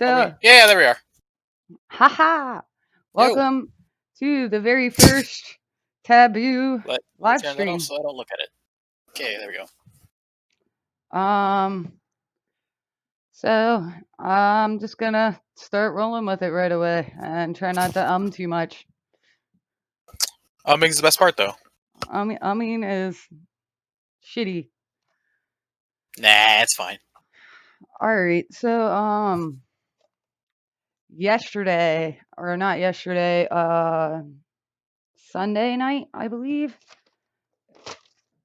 So, Yeah, there we are. haha! Yo, Welcome to the very first Taboo let me live turn that off stream. so I don't look at it. Okay, there we go. Um, so I'm just gonna start rolling with it right away and try not to too much. Umming's the best part, though. Umming is shitty. Nah, it's fine. All right, so yesterday or not yesterday, Sunday night, I believe,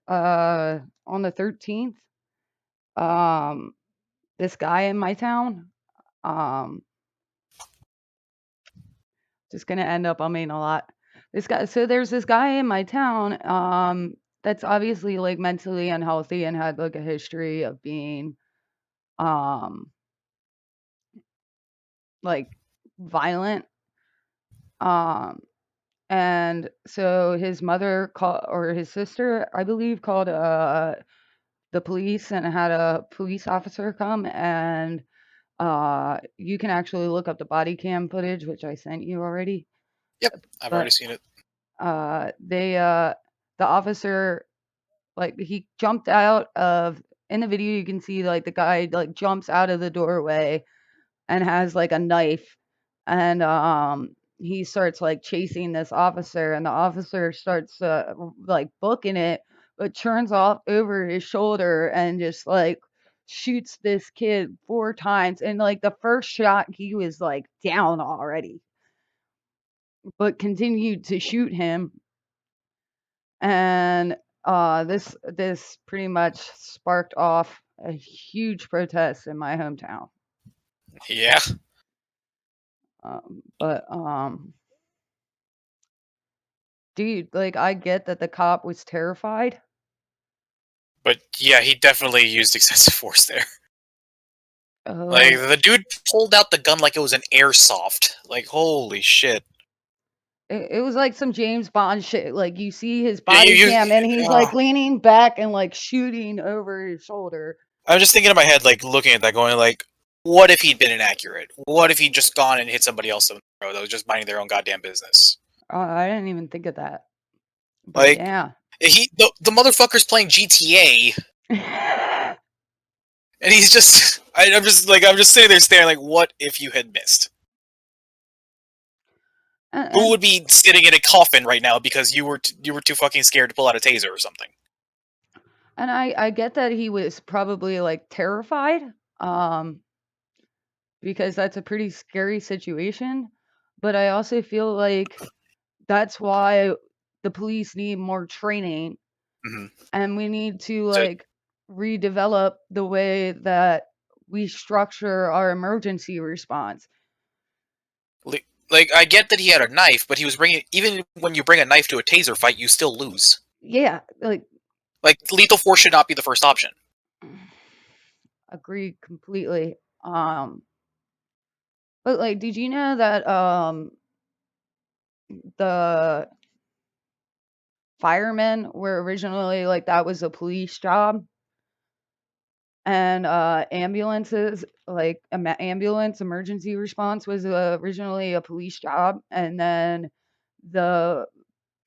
on the 13th, um, this guy in my town, um, just gonna end up umming a lot. So there's this guy in my town, that's obviously like mentally unhealthy and had like a history of being, um, like violent. Um, and so his mother called, or his sister, I believe, called the police and had a police officer come, and you can actually look up the body cam footage, which I sent you already. Yep, I've already But seen it. the officer, like, he jumped out of, in the video you can see like the guy like jumps out of the doorway and has like a knife, and he starts like chasing this officer, and the officer starts like booking it, but turns off over his shoulder and just like shoots this kid 4 times, and like the first shot he was like down already, but continued to shoot him. And this pretty much sparked off a huge protest in my hometown. Yeah, But dude, like, I get that the cop was terrified. but yeah, he definitely used excessive force there. Like, Oh, the dude pulled out the gun like it was an airsoft. Like, holy shit. it was like some James Bond shit. Like, you see his You, body you, cam, and he's uh, like leaning back and like shooting over his shoulder. I was just thinking in my head, like, looking at that, going, like, what if he'd been inaccurate? What if he'd just gone and hit somebody else in the road that was just minding their own goddamn business? I didn't even think of that. But Like, yeah. the motherfucker's playing GTA, and he's just, I'm just sitting there staring, like, what if you had missed? Who and would be sitting in a coffin right now because you were too fucking scared to pull out a taser or something? and I get that he was probably like terrified. Um, because that's a pretty scary situation. But I also feel like that's why the police need more training, Mm-hmm. and we need to So, like redevelop the way that we structure our emergency response. like, I get that he had a knife, but he was bringing. Even when you bring a knife to a taser fight, you still lose. Yeah, like, Like, lethal force should not be the first option. agree completely. But like, did you know that the firemen were originally like that was a police job? And ambulances, like ambulance emergency response, was originally a police job, and then the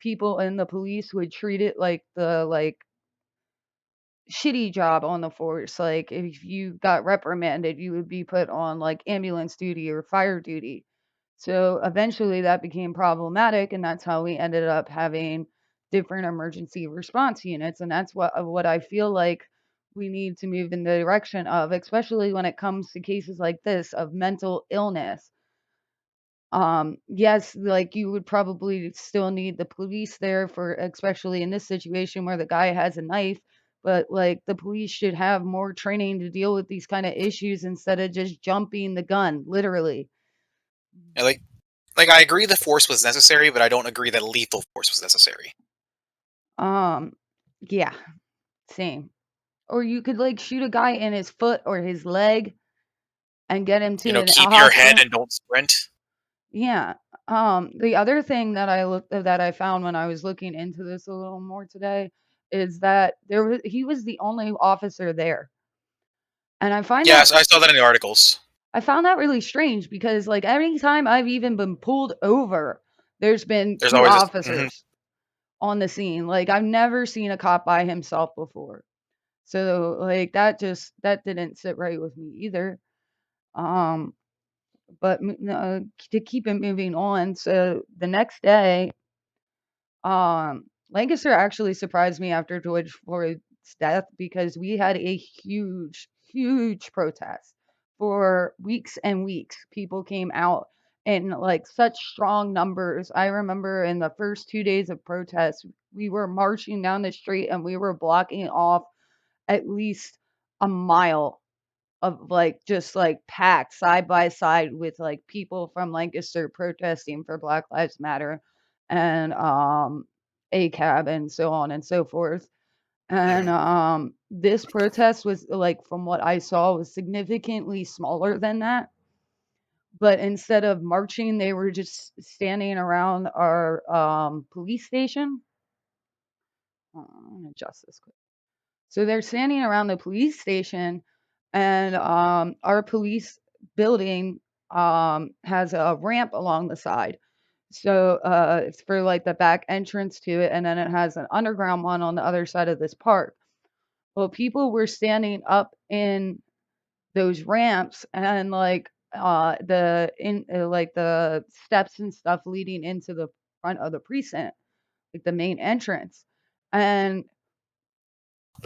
people in the police would treat it like the like shitty job on the force. Like, if you got reprimanded, you would be put on like ambulance duty or fire duty. So eventually that became problematic, and that's how we ended up having different emergency response units. And that's what I feel like we need to move in the direction of, especially when it comes to cases like this of mental illness. Yes, like, you would probably still need the police there for, especially in this situation where the guy has a knife, but like the police should have more training to deal with these kind of issues instead of just jumping the gun, literally. And like I agree the force was necessary, but I don't agree that lethal force was necessary. Um, yeah, same. Or you could like shoot a guy in his foot or his leg and get him to a Keep your head hospital. and don't sprint. Yeah. The other thing that I found when I was looking into this a little more today is that he was the only officer there. And I find that Yes, I saw that in the articles. I found that really strange because, like, every time I've even been pulled over, there's been There's 2 always this. Mhm. officers on the scene. Like, I've never seen a cop by himself before. So, like, that didn't sit right with me either. Um, but to keep it moving on, so the next day, Lancaster actually surprised me after George Floyd's death because we had a huge, huge protest for weeks and weeks. People came out in like such strong numbers. I remember in the first 2 days of protest, we were marching down the street and we were blocking off at least a mile of like just like packed side by side with like people from Lancaster protesting for Black Lives Matter and ACAB and so on and so forth. And Mhm. this protest was like from what I saw was significantly smaller than that. But instead of marching, they were just standing around our police station. I'm gonna adjust this quick. So they're standing around the police station, and our police building has a ramp along the side. So it's for like the back entrance to it, and then it has an underground one on the other side of this park. Well, people were standing up in those ramps and like the steps and stuff leading into the front of the precinct, like the main entrance. And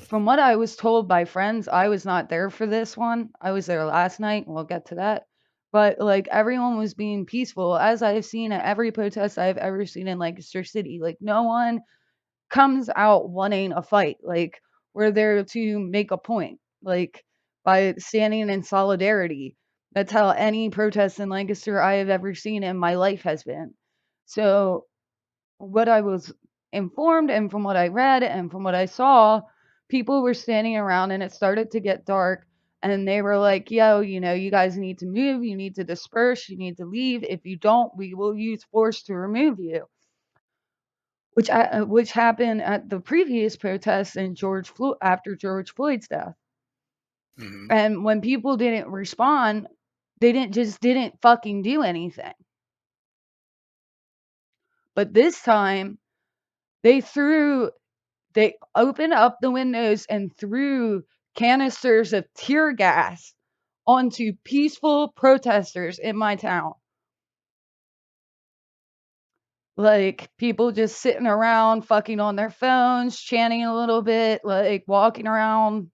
from what I was told by friends, I was not there for this one. I was there last night, and we'll get to that. But like everyone was being peaceful, as I have seen at every protest I've ever seen in Lancaster City. Like no one comes out wanting a fight. Like we're there to make a point. Like by standing in solidarity. That's how any protest in Lancaster I have ever seen in my life has been. So what I was informed and from what I read and from what I saw, people were standing around and it started to get dark and they were like, yo, you guys need to move, you need to disperse, you need to leave. If you don't, we will use force to remove you. Which happened at the previous protests in after George Floyd's death. Mhm. And when people didn't respond, they didn't fucking do anything. But this time they threw they opened up the windows and threw canisters of tear gas onto peaceful protesters in my town. Like people just sitting around, fucking on their phones, chanting a little bit, like walking around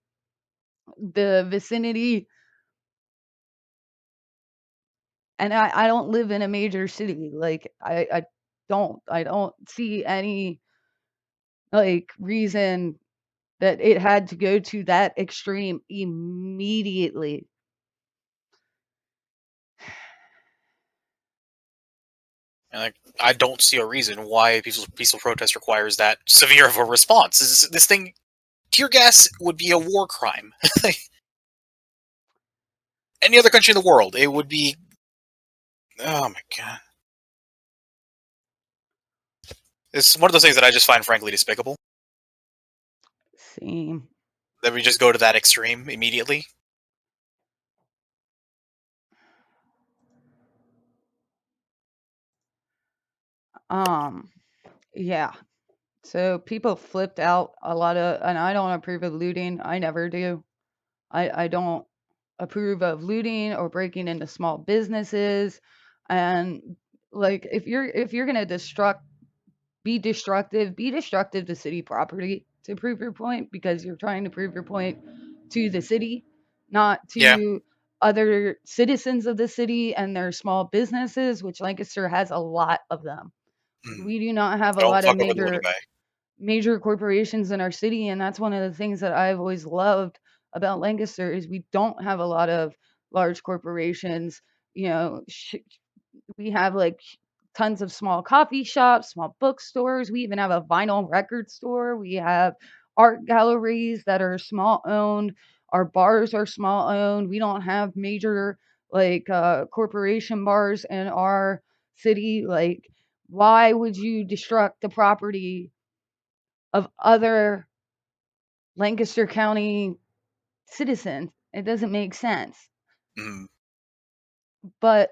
the vicinity. And I don't live in a major city. Like I don't see any like reason that it had to go to that extreme immediately. And like, I don't see a reason why peaceful protest requires that severe of a response. This thing, tear gas would be a war crime. Like, any other country in the world, it would be. Oh my god, it's one of those things that I just find frankly despicable. Same. That we just go to that extreme immediately. Um, yeah. So people flipped out a lot of, and I don't approve of looting. I never do. I don't approve of looting or breaking into small businesses. And like if you're gonna be destructive to city property to prove your point because you're trying to prove your point to the city, not Yeah. to other citizens of the city and their small businesses, which Lancaster has a lot of them. Mm. We do not have a Don't lot of fuck over the looting guy. major corporations in our city, and that's one of the things that I've always loved about Lancaster is we don't have a lot of large corporations. You know, we have like tons of small coffee shops, small bookstores. We even have a vinyl record store. We have art galleries that are small owned. Our bars are small owned. We don't have major like corporation bars in our city. Like, why would you destruct the property of other Lancaster County citizens? It doesn't make sense. Mm. But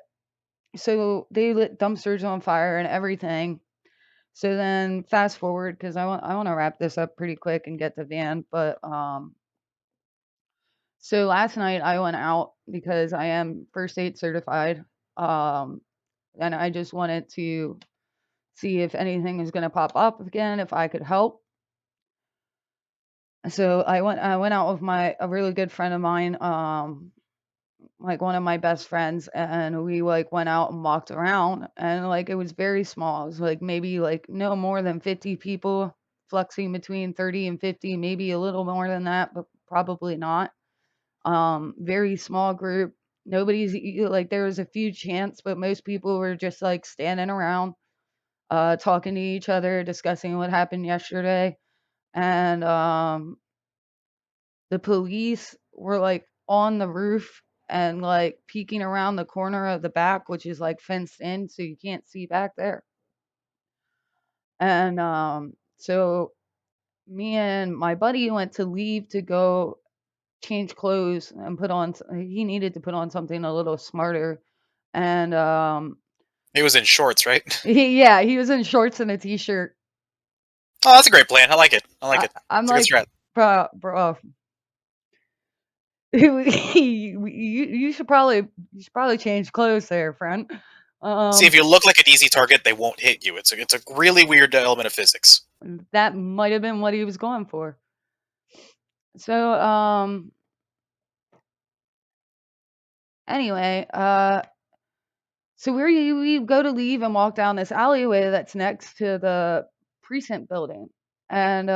so they lit dumpsters on fire and everything. So then fast forward because I want to wrap this up pretty quick and get to the end. But so last night I went out because I am first aid certified. Um, and I just wanted to see if anything is going to pop up again, if I could help. So I went out with a really good friend of mine, like one of my best friends, and we like went out and walked around, and like it was very small. It was like maybe like no more than 50 people, fluxing between 30 and 50, maybe a little more than that, but probably not. Very small group. Like there was a few chants, but most people were just like standing around, talking to each other, discussing what happened yesterday. And the police were like on the roof and like peeking around the corner of the back, which is like fenced in, so you can't see back there. And so me and my buddy went to leave to go change clothes and he needed to put on something a little smarter. And He was in shorts, right? yeah, he was in shorts and a t-shirt. Oh, that's a great plan. I like it. I like it. I'm It's a good like, strat. bro, you should probably change clothes there, friend. See, if Um, you look like an easy target, they won't hit you. It's a really weird element of physics. that might have been what he was going for. So, anyway, so we go to leave and walk down this alleyway that's next to the precinct building, and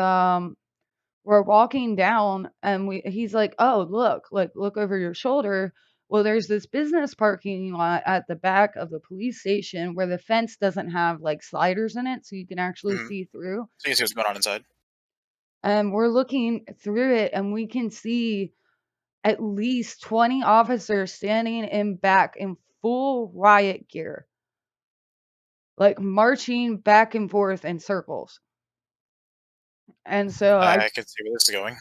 we're walking down, and he's like, "Oh, look over your shoulder." Well, there's this business parking lot at the back of the police station where the fence doesn't have like sliders in it, so you can actually Hmm. see through. So you see what's going on inside. And we're looking through it, and we can see at least 20 officers standing in back in full riot gear, like marching back and forth in circles. And so I can see where this is going.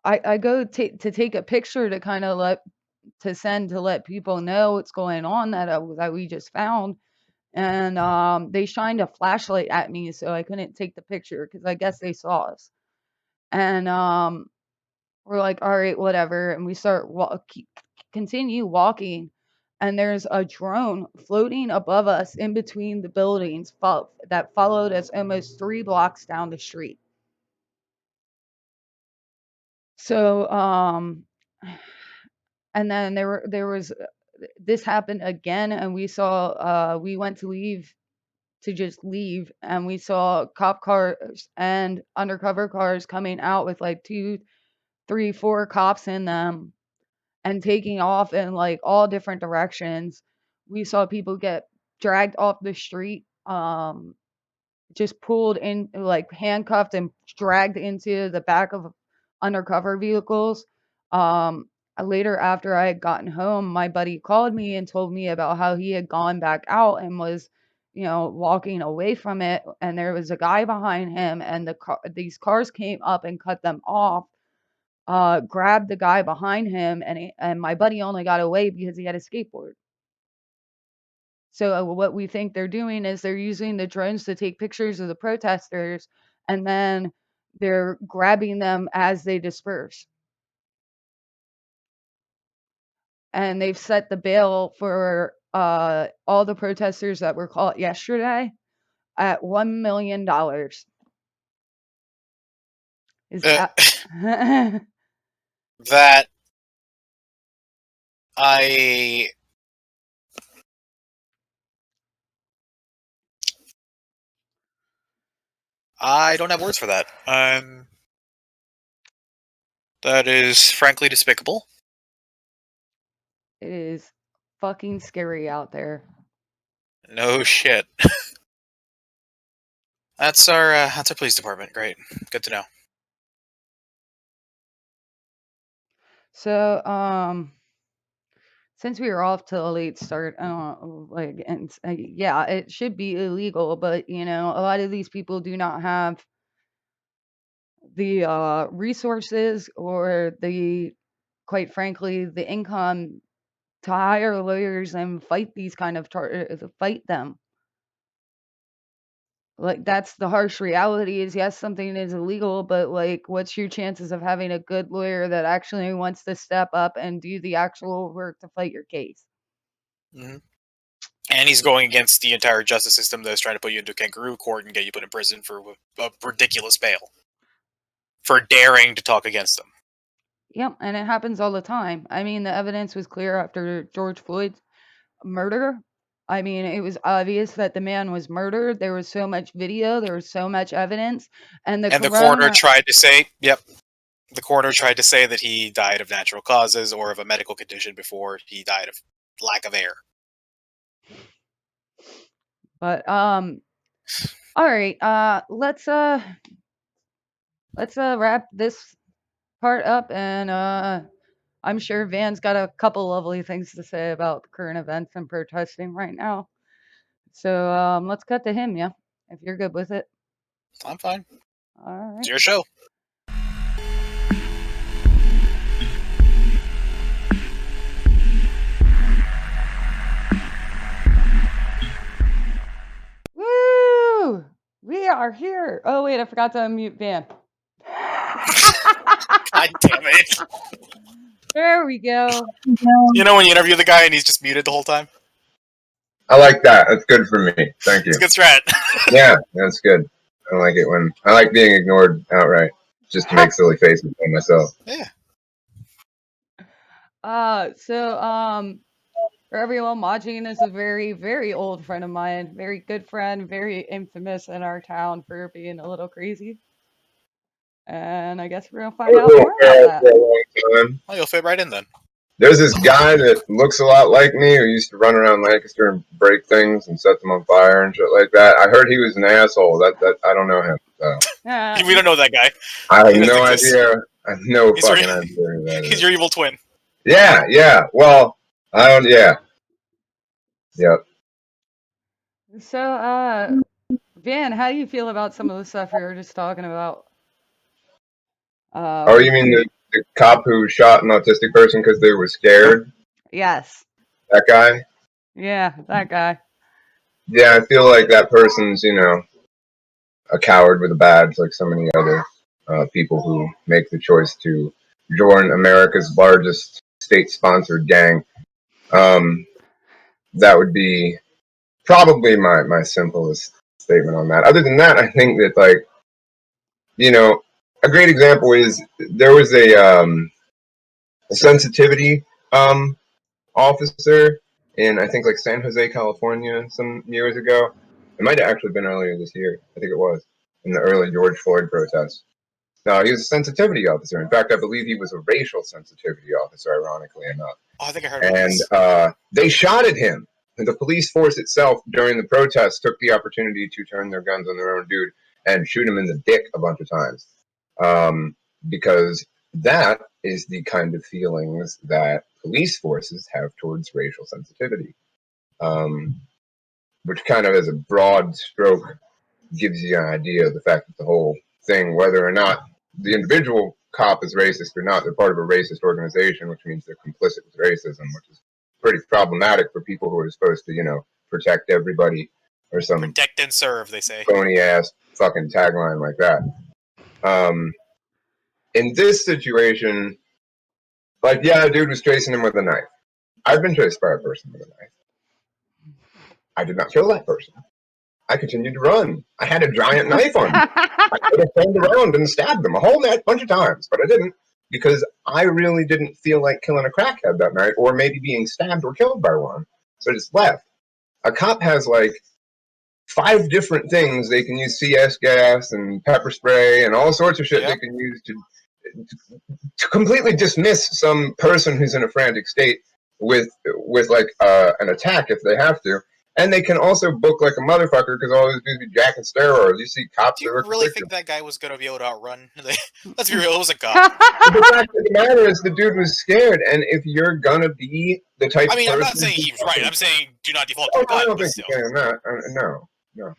I go to take a picture to kind of send to let people know what's going on that we just found. And they shined a flashlight at me, so I couldn't take the picture because I guess they saw us. And we're like, all right, whatever. And we continue walking. And there's a drone floating above us in between the buildings that followed us almost 3 blocks down the street. So, and then there was this happened again, and we went to leave to just leave, and we saw cop cars and undercover cars coming out with like two, three, four cops in them and taking off in like all different directions. We saw people get dragged off the street, just pulled in, like handcuffed and dragged into the back of undercover vehicles. Um, Later, after I had gotten home, my buddy called me and told me about how he had gone back out and was, walking away from it, and there was a guy behind him, and these cars came up and cut them off. Grabbed the guy behind him, and my buddy only got away because he had a skateboard. So what we think they're doing is they're using the drones to take pictures of the protesters, and then they're grabbing them as they disperse. And they've set the bail for all the protesters that were caught yesterday at $1 million. Is Uh, that that I I don't have words for that. That is frankly despicable. it is fucking scary out there. No shit. That's our police department. Great, good to know. So since we were off to a late start, yeah, it should be illegal, but a lot of these people do not have the resources or quite frankly, the income to hire lawyers and fight these kind of fight them. Like, that's the harsh reality is, yes, something is illegal, but, like, what's your chances of having a good lawyer that actually wants to step up and do the actual work to fight your case? Mhm. And he's going against the entire justice system that's trying to put you into kangaroo court and get you put in prison for a ridiculous bail. For daring to talk against them. Yep, and it happens all the time. I mean, the evidence was clear after George Floyd's murder. I mean, it was obvious that the man was murdered. There was so much video, there was so much evidence, and the coroner coroner. tried to say, the coroner tried to say that he died of natural causes or of a medical condition before he died of lack of air. But all right, let's wrap this part up, and I'm sure Van's got a couple lovely things to say about current events and protesting right now. So let's cut to him, yeah, if you're good with it. I'm fine. All right. It's your show. Woo! We are here. Oh wait, I forgot to unmute Van. God damn it. There we go. You know when you interview the guy and he's just muted the whole time? I like that. That's good for me. Thank you. It's a good strat. Yeah, that's good. I like it when I like being ignored outright, just to make silly faces by myself. Yeah. For everyone watching, this is a very, very old friend of mine, very good friend, very infamous in our town for being a little crazy. And I guess we're gonna find out more about that. Well, you'll fit right in then. There's this guy that looks a lot like me who used to run around Lancaster and break things and set them on fire and shit like that. I heard he was an asshole. That I don't know him. So. We don't know that guy. I have no idea. I have no fucking idea who that is. He's your evil twin. Yeah. Well, I don't. Yeah. Yep. So, Van, how do you feel about some of the stuff we were just talking about? Oh, you mean the cop who shot an autistic person because they were scared? Yes. That guy? Yeah, that guy. Yeah, I feel like that person's, a coward with a badge, like so many other people who make the choice to join America's largest state-sponsored gang. That would be probably my simplest statement on that. Other than that, I think that, like, a great example is there was a sensitivity officer in, I think, like San Jose, California some years ago. It might have actually been earlier this year. I think it was in the early George Floyd protests. No, he was a sensitivity officer. In fact, I believe he was a racial sensitivity officer, ironically enough. Oh, I think I heard about this. And they shot at him. And the police force itself, during the protests, took the opportunity to turn their guns on their own dude and shoot him in the dick a bunch of times. Because that is the kind of feelings that police forces have towards racial sensitivity. Which kind of, as a broad stroke, gives you an idea of the fact that the whole thing, whether or not the individual cop is racist or not, they're part of a racist organization, which means they're complicit with racism, which is pretty problematic for people who are supposed to, protect everybody, or some protect and serve, they say. Phony ass fucking tagline like that. In this situation, like, yeah, a dude was chasing him with a knife. I've been chased by a person with a knife. I did not kill that person. I continued to run. I had a giant knife on me. I could have turned around and stabbed him a whole bunch of times, but I didn't, because I really didn't feel like killing a crackhead that night, or maybe being stabbed or killed by one. So I just left. A cop has like 5 different things they can use: CS gas and pepper spray and all sorts of shit they can use to completely dismiss some person who's in a frantic state with like an attack if they have to. And they can also book like a motherfucker because all these dudes be jacking steroids. You see cops. Do you really think that guy was going to be able to outrun? Let's be real, it was a cop. The fact of the matter is the dude was scared, and if you're going to be the type of person... I'm not saying he's right. I'm saying do not default to the gun. I don't think you're that. No.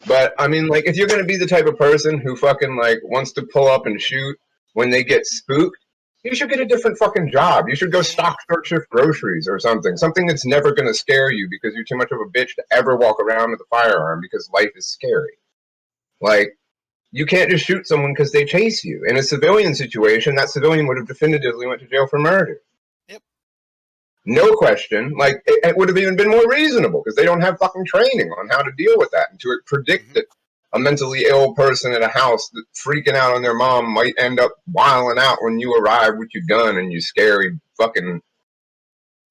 But, I mean, like, if you're going to be the type of person who fucking, like, wants to pull up and shoot when they get spooked, you should get a different fucking job. You should go stock third shift groceries or something. Something that's never going to scare you because you're too much of a bitch to ever walk around with a firearm because life is scary. Like, you can't just shoot someone because they chase you. In a civilian situation, that civilian would have definitively went to jail for murder. Yep. No question. Like, it would have even been more reasonable because they don't have fucking training on how to deal with that and to predict that a mentally ill person at a house that freaking out on their mom might end up wiling out when you arrive with your gun and your scary fucking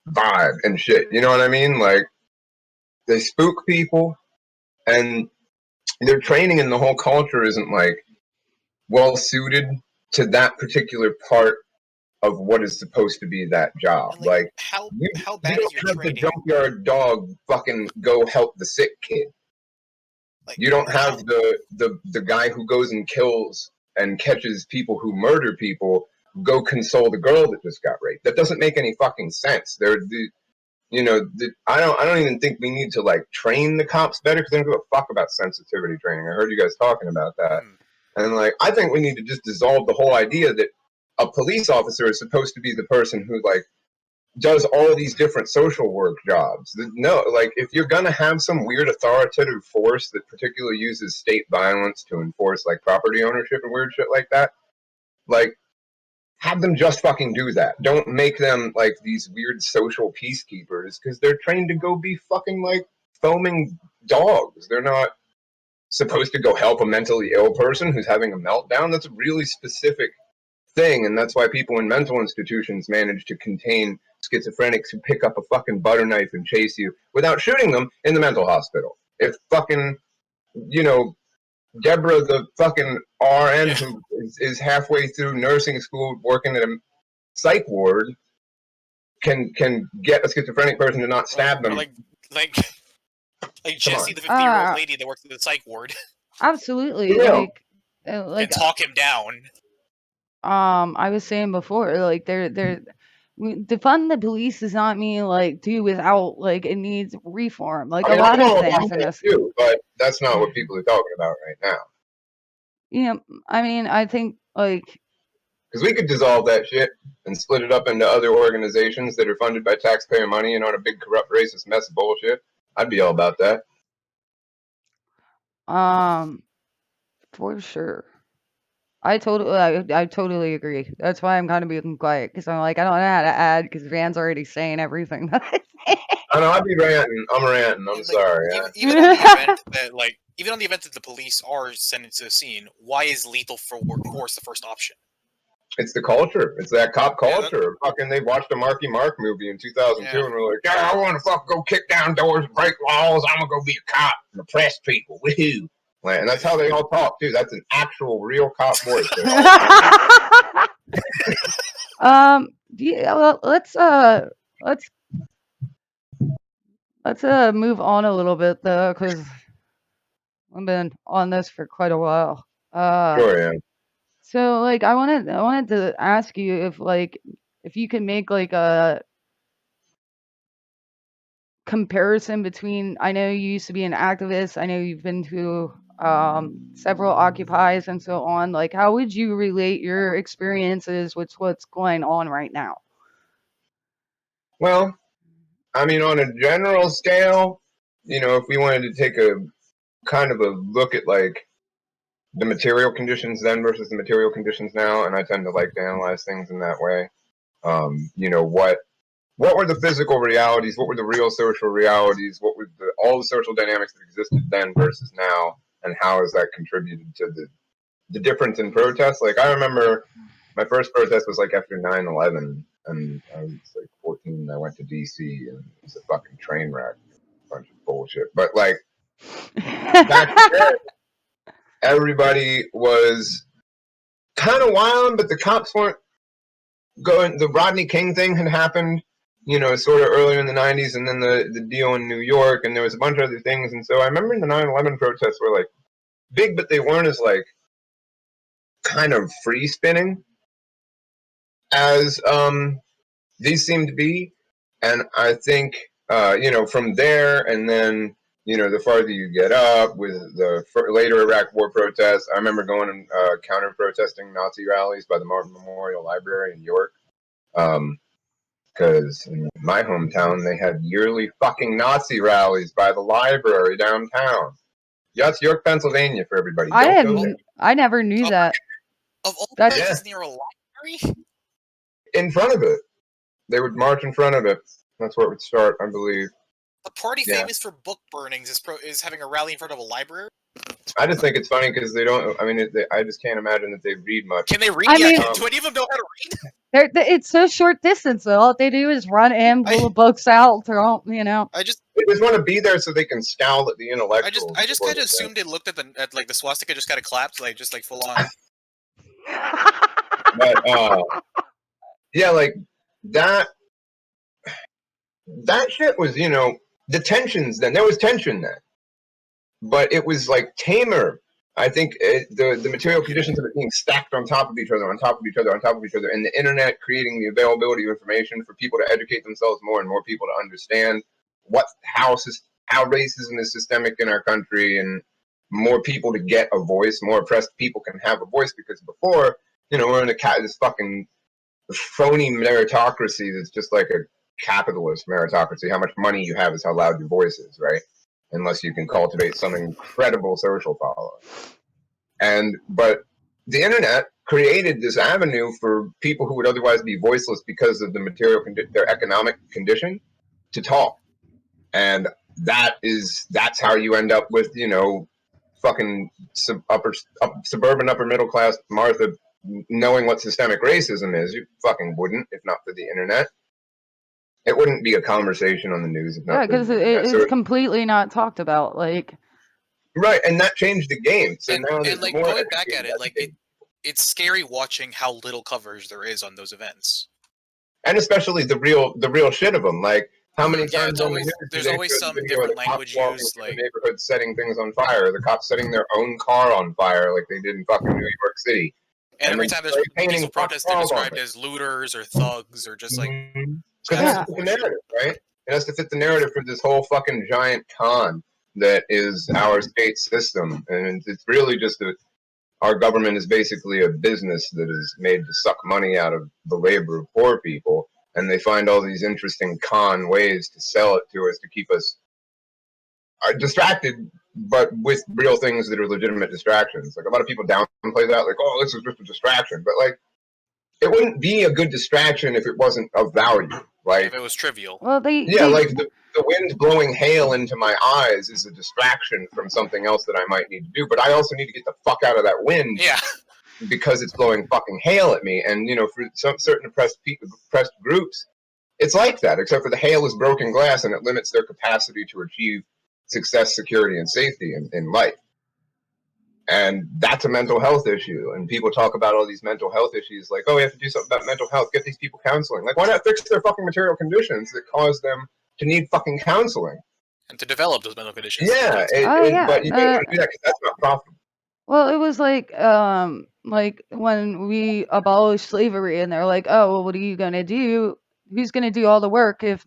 vibe and shit. You know what I mean? Like, they spook people, and their training and the whole culture isn't like well suited to that particular part of what is supposed to be that job. And, like how you bad don't is your have training? the junkyard dog fucking go help the sick kid. Like, you don't have the guy who goes and kills and catches people who murder people go console the girl that just got raped. That doesn't make any fucking sense. I don't even think we need to like train the cops better because they don't give a fuck about sensitivity training. I heard you guys talking about that. And like, I think we need to just dissolve the whole idea that a police officer is supposed to be the person who like does all these different social work jobs. No, like if you're gonna have some weird authoritative force that particularly uses state violence to enforce like property ownership and weird shit like that, like have them just fucking do that. Don't make them like these weird social peacekeepers because they're trained to go be fucking like foaming dogs. They're not supposed to go help a mentally ill person who's having a meltdown. That's a really specific thing, and that's why people in mental institutions manage to contain schizophrenics who pick up a fucking butter knife and chase you without shooting them in the mental hospital. If fucking, Deborah, the fucking RN who is halfway through nursing school working at a psych ward can get a schizophrenic person to not stab them. Like Jesse, the 50-year-old lady that works at the psych ward. Absolutely. Yeah. Like and talk him down. I was saying before, like defund the police does not mean like do without, like it needs reform. Like a lot of things in this too, but that's not what people are talking about right now. I mean, I think like because we could dissolve that shit and split it up into other organizations that are funded by taxpayer money and on a big corrupt racist mess of bullshit. I'd be all about that. For sure. I totally agree. That's why I'm kind of being quiet because I'm like, I don't know how to add because Van's already saying everything that I say. I know, I'd be ranting. I'm ranting. I'm sorry. Even on the event that the police are sent into the scene, why is lethal force the first option? It's the culture. It's that cop culture. Fucking, they watched a Marky Mark movie in 2002 and were like, yeah, I want to fucking go kick down doors, break laws. I'm going to go be a cop and oppress people. Woohoo. And that's how they all talk, too. That's an actual real cop voice. Well, let's move on a little bit though, because I've been on this for quite a while. Sure, yeah. So like I wanted to ask you if you could make like a comparison between, I know you used to be an activist, I know you've been to several occupies and so on, like how would you relate your experiences with what's going on right now? Well, I mean, on a general scale, if we wanted to take a kind of a look at like the material conditions then versus the material conditions now, and I tend to like to analyze things in that way. What were the physical realities? What were the real social realities? What were all the social dynamics that existed then versus now? And how has that contributed to the difference in protests? Like, I remember my first protest was like after 9/11, and I was like 14, and I went to DC, and it was a fucking train wreck, a bunch of bullshit. But like, back then, everybody was kind of wild, but the cops weren't going. The Rodney King thing had happened, sort of earlier in the 90s, and then the deal in New York, and there was a bunch of other things. And so I remember the 9/11 protests were like big, but they weren't as like kind of free spinning as these seem to be. And I think from there, and then the farther you get up with the later Iraq War protests. I remember going and counter-protesting Nazi rallies by the Martin Memorial Library in York. Because in my hometown, they had yearly fucking Nazi rallies by the library downtown. That's York, Pennsylvania, for everybody. Don't go there. I never knew that. Of all That's- places near a library? In front of it. They would march in front of it. That's where it would start, I believe. A party famous for book burnings is having a rally in front of a library? I just think it's funny because they don't. I mean, I just can't imagine that they read much. Can they read? I mean- Do any of them know how to read? It's so short distance. So all they do is run in, pull the books out, throw, They just want to be there so they can scowl at the intellectuals. I just kind of assumed they looked at the swastika, just kind of clapped, just full on. But yeah, like that shit was, the tensions then. There was tension then, but it was like tamer. I think the material conditions of it being stacked on top of each other, on top of each other, on top of each other, and the internet creating the availability of information for people to educate themselves more and more people to understand how racism is systemic in our country, and more people to get a voice, more oppressed people can have a voice, because before, we're in this fucking phony meritocracy that's just like a capitalist meritocracy. How much money you have is how loud your voice is, right? Unless you can cultivate some incredible social following. But the internet created this avenue for people who would otherwise be voiceless because of their economic condition to talk. And that's how you end up with, fucking suburban upper middle class Martha knowing what systemic racism is. You fucking wouldn't if not for the internet. It wouldn't be a conversation on the news if not. Yeah, because it's completely not talked about. Like, right, and that changed the game. So now, like, going back at it, like it's scary watching how little coverage there is on those events, and especially the real shit of them. Like, how many times there's always some different language used, like the neighborhood setting things on fire, the cops setting their own car on fire, like they did in fucking New York City. And every time there's peaceful protests, they're described as looters or thugs or just like. Because it has to fit the narrative, right? It has to fit the narrative for this whole fucking giant con that is our state system. And it's really just our government is basically a business that is made to suck money out of the labor of poor people. And they find all these interesting con ways to sell it to us to keep us distracted, but with real things that are legitimate distractions. Like, a lot of people downplay that, like, oh, this is just a distraction. But, like, it wouldn't be a good distraction if it wasn't of value. Like, if it was trivial. Well, like the wind blowing hail into my eyes is a distraction from something else that I might need to do. But I also need to get the fuck out of that wind. Yeah. Because it's blowing fucking hail at me. And, for some certain oppressed groups, it's like that, except for the hail is broken glass and it limits their capacity to achieve success, security, and safety in life. And that's a mental health issue. And people talk about all these mental health issues like, oh, we have to do something about mental health, get these people counseling. Like, why not fix their fucking material conditions that cause them to need fucking counseling? And to develop those mental conditions. Yeah, but you don't want to do that because that's not profitable. Well, it was like when we abolished slavery, and they're like, oh, well, what are you going to do? Who's going to do all the work if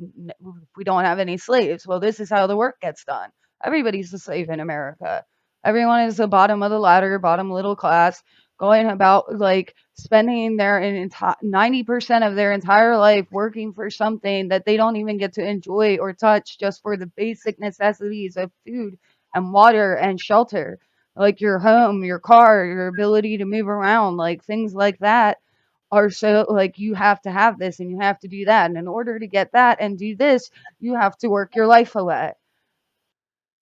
we don't have any slaves? Well, this is how the work gets done. Everybody's a slave in America. Everyone is the bottom of the ladder, bottom middle class, going about like spending their 90% of their entire life working for something that they don't even get to enjoy or touch, just for the basic necessities of food and water and shelter, like your home, your car, your ability to move around, like things like that are so, like, you have to have this and you have to do that. And in order to get that and do this, you have to work your life away.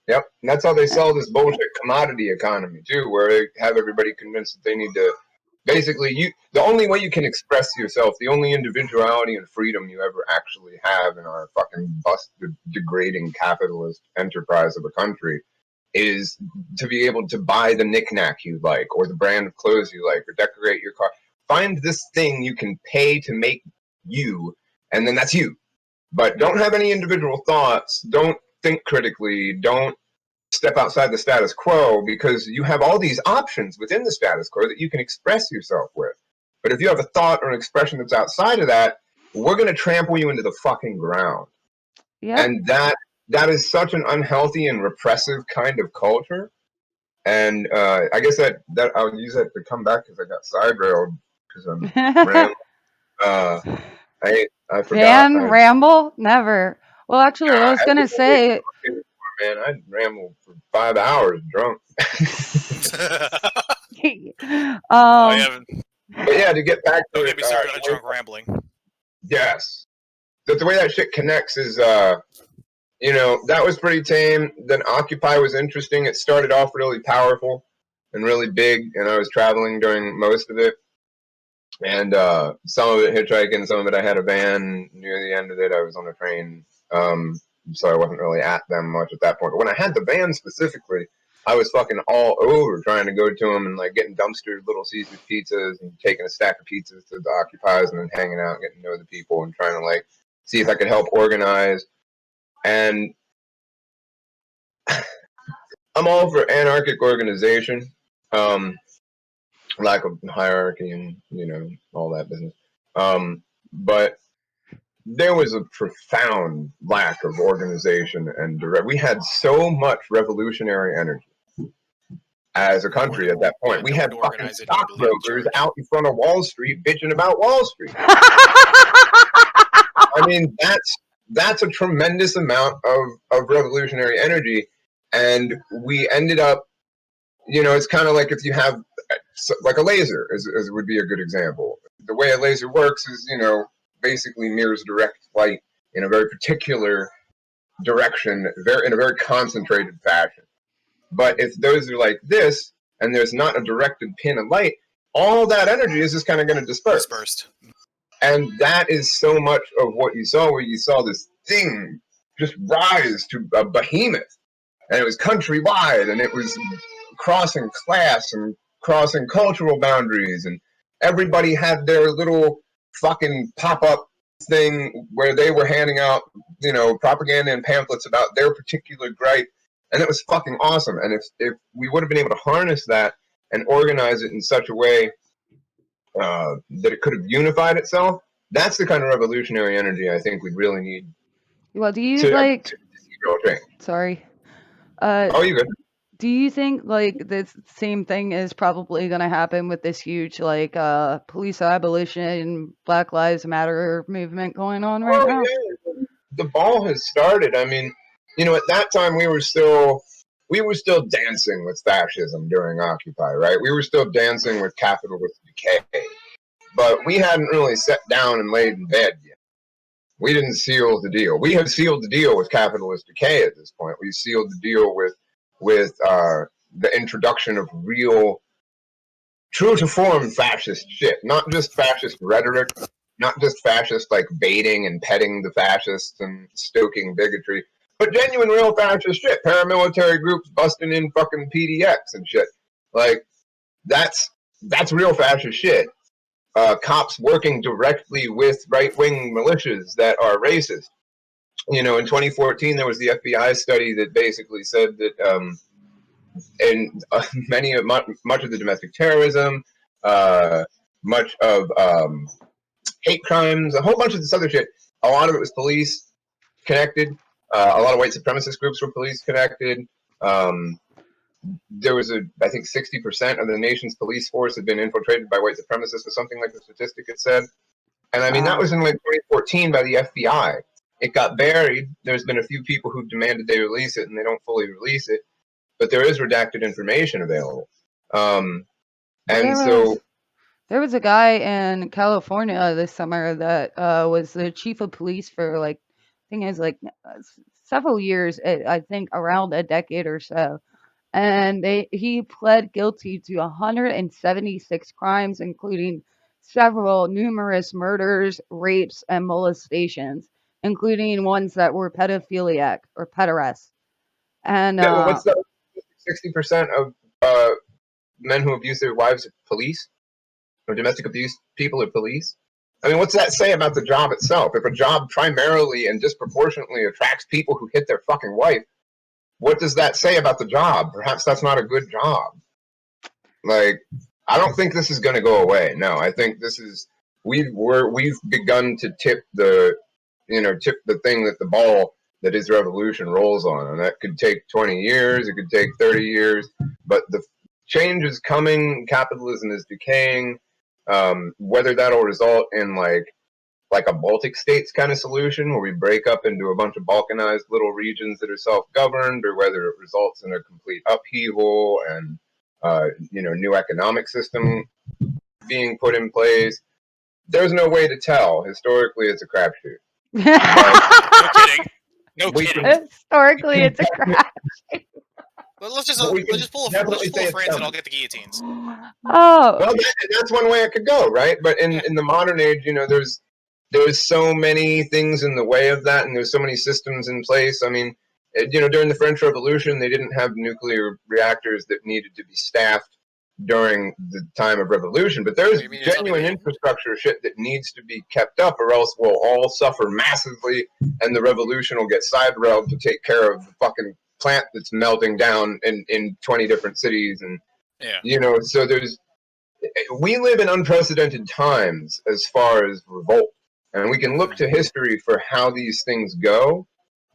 Yep, and that's how they sell this bullshit commodity economy too, where they have everybody convinced that they need to. Basically, the only way you can express yourself, the only individuality and freedom you ever actually have in our fucking busted, degrading capitalist enterprise of a country, is to be able to buy the knickknack you like, or the brand of clothes you like, or decorate your car. Find this thing you can pay to make you, and then that's you. But don't have any individual thoughts. Don't think critically. Don't step outside the status quo, because you have all these options within the status quo that you can express yourself with. But if you have a thought or an expression that's outside of that, we're going to trample you into the fucking ground. Yeah. And that that is such an unhealthy and repressive kind of culture. And I guess that I'll use that to come back because I got side railed because I'm rambling. I forgot. Van ramble? Never. Well, actually, I was I gonna say. Man, I'd ramble for 5 hours drunk. I haven't. But yeah, to get back to Don't it, get me started on drunk rambling. yes. The way that shit connects is, you know, that was pretty tame. Then Occupy was interesting. It started off really powerful and really big, and I was traveling during most of it. And some of it hitchhiking, some of it I had a van. Near the end of it, I was on a train. So I wasn't really at them much at that point. But when I had the van specifically, I was fucking all over trying to go to them and like getting dumpster Little Caesars pizzas and taking a stack of pizzas to the Occupies and then hanging out and getting to know the people and trying to like see if I could help organize. And I'm all for anarchic organization, lack of hierarchy and, you know, all that business. But there was a profound lack of organization and direct. We had so much revolutionary energy as a country at that point. We had fucking stockbrokers out in front of Wall Street bitching about Wall Street. I mean, that's a tremendous amount of revolutionary energy. And we ended up, you know, it's kind of like if you have, like a laser, as would be a good example. The way a laser works is, you know, basically mirrors direct light in a very particular direction, in a very concentrated fashion. But if those are like this, and there's not a directed pin of light, all that energy is just kind of going to disperse. And that is so much of what you saw, where you saw this thing just rise to a behemoth. And it was countrywide, and it was crossing class and crossing cultural boundaries, and everybody had their little fucking pop-up thing where they were handing out, you know, propaganda and pamphlets about their particular gripe, and it was fucking awesome. And if we would have been able to harness that and organize it in such a way that it could have unified itself, that's the kind of revolutionary energy I think we really need. Well, do you like? Sorry. Oh, you good? Do you think like this same thing is probably going to happen with this huge like police abolition, Black Lives Matter movement going on right now? Yeah. The ball has started. I mean, you know, at that time we were still dancing with fascism during Occupy, right? We were still dancing with capitalist decay, but we hadn't really sat down and laid in bed yet. We didn't seal the deal. We have sealed the deal with capitalist decay at this point. We sealed the deal with the introduction of real, true to form fascist shit. Not just fascist rhetoric, not just fascist like baiting and petting the fascists and stoking bigotry, but genuine real fascist shit. Paramilitary groups busting in fucking PDX and shit. Like, that's real fascist shit. Cops working directly with right-wing militias that are racist. You know, in 2014, there was the FBI study that basically said that in much of the domestic terrorism, much of hate crimes, a whole bunch of this other shit, a lot of it was police connected. A lot of white supremacist groups were police connected. There was I think 60% of the nation's police force had been infiltrated by white supremacists, or something like the statistic it said. And I mean, that was in like 2014 by the FBI. It got buried. There's been a few people who demanded they release it, and they don't fully release it. But there is redacted information available. There was a guy in California this summer that was the chief of police for like, I think it was like several years, I think around a decade or so. And he pled guilty to 176 crimes, including numerous murders, rapes, and molestations, including ones that were pedophiliac or pederast. And what's the 60% of men who abuse their wives are police, or domestic abuse people are police? I mean, what's that say about the job itself? If a job primarily and disproportionately attracts people who hit their fucking wife, what does that say about the job? Perhaps that's not a good job. Like, I don't think this is going to go away. No, I think this is we've begun to tip the thing that the ball that his revolution rolls on. And that could take 20 years, it could take 30 years, but the change is coming, capitalism is decaying. Whether that'll result in like a Baltic states kind of solution where we break up into a bunch of balkanized little regions that are self-governed, or whether it results in a complete upheaval and new economic system being put in place, there's no way to tell. Historically, it's a crapshoot. No kidding. No kidding. Historically, it's a crash. Let's just pull a France and I'll get the guillotines. Oh. Well, that's one way it could go, right? But in the modern age, there's so many things in the way of that, and there's so many systems in place. I mean, during the French Revolution, they didn't have nuclear reactors that needed to be staffed during the time of revolution, but there's genuine infrastructure shit that needs to be kept up, or else we'll all suffer massively, and the revolution will get side railed to take care of the fucking plant that's melting down in 20 different cities. And so we live in unprecedented times as far as revolt, and we can look to history for how these things go,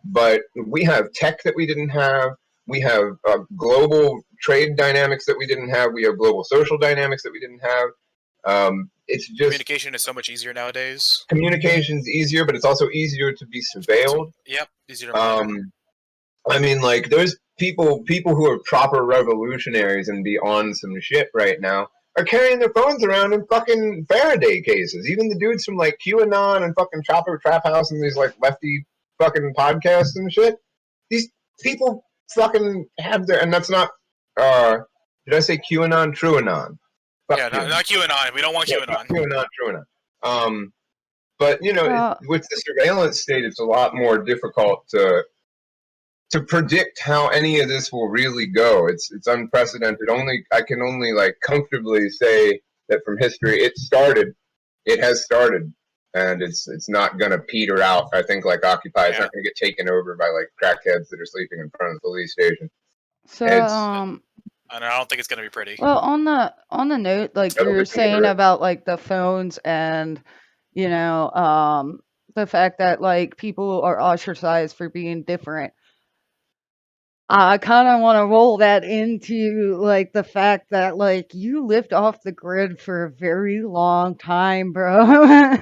but we have tech that we didn't have. We have global trade dynamics that we didn't have. We have global social dynamics that we didn't have. It's just communication is so much easier nowadays. Communication's easier, but it's also easier to be surveilled. Yep, easier to I mean, like, there's people who are proper revolutionaries and be on some shit right now are carrying their phones around in fucking Faraday cases. Even the dudes from like QAnon and fucking Chopper Trap House and these like lefty fucking podcasts and shit. These people fucking have their, and that's not, did I say QAnon, TrueAnon? Yeah, not QAnon. We don't want QAnon. QAnon, TrueAnon. But, with the surveillance state, it's a lot more difficult to predict how any of this will really go. It's unprecedented. I can only like comfortably say that from history, it has started. And it's not going to peter out. I think like Occupy, it's not going to get taken over by like crackheads that are sleeping in front of the police station. So, and I don't think it's going to be pretty. Well, on the note, like you were saying about like the phones and, the fact that like people are ostracized for being different. I kind of want to roll that into like the fact that like you lived off the grid for a very long time, bro.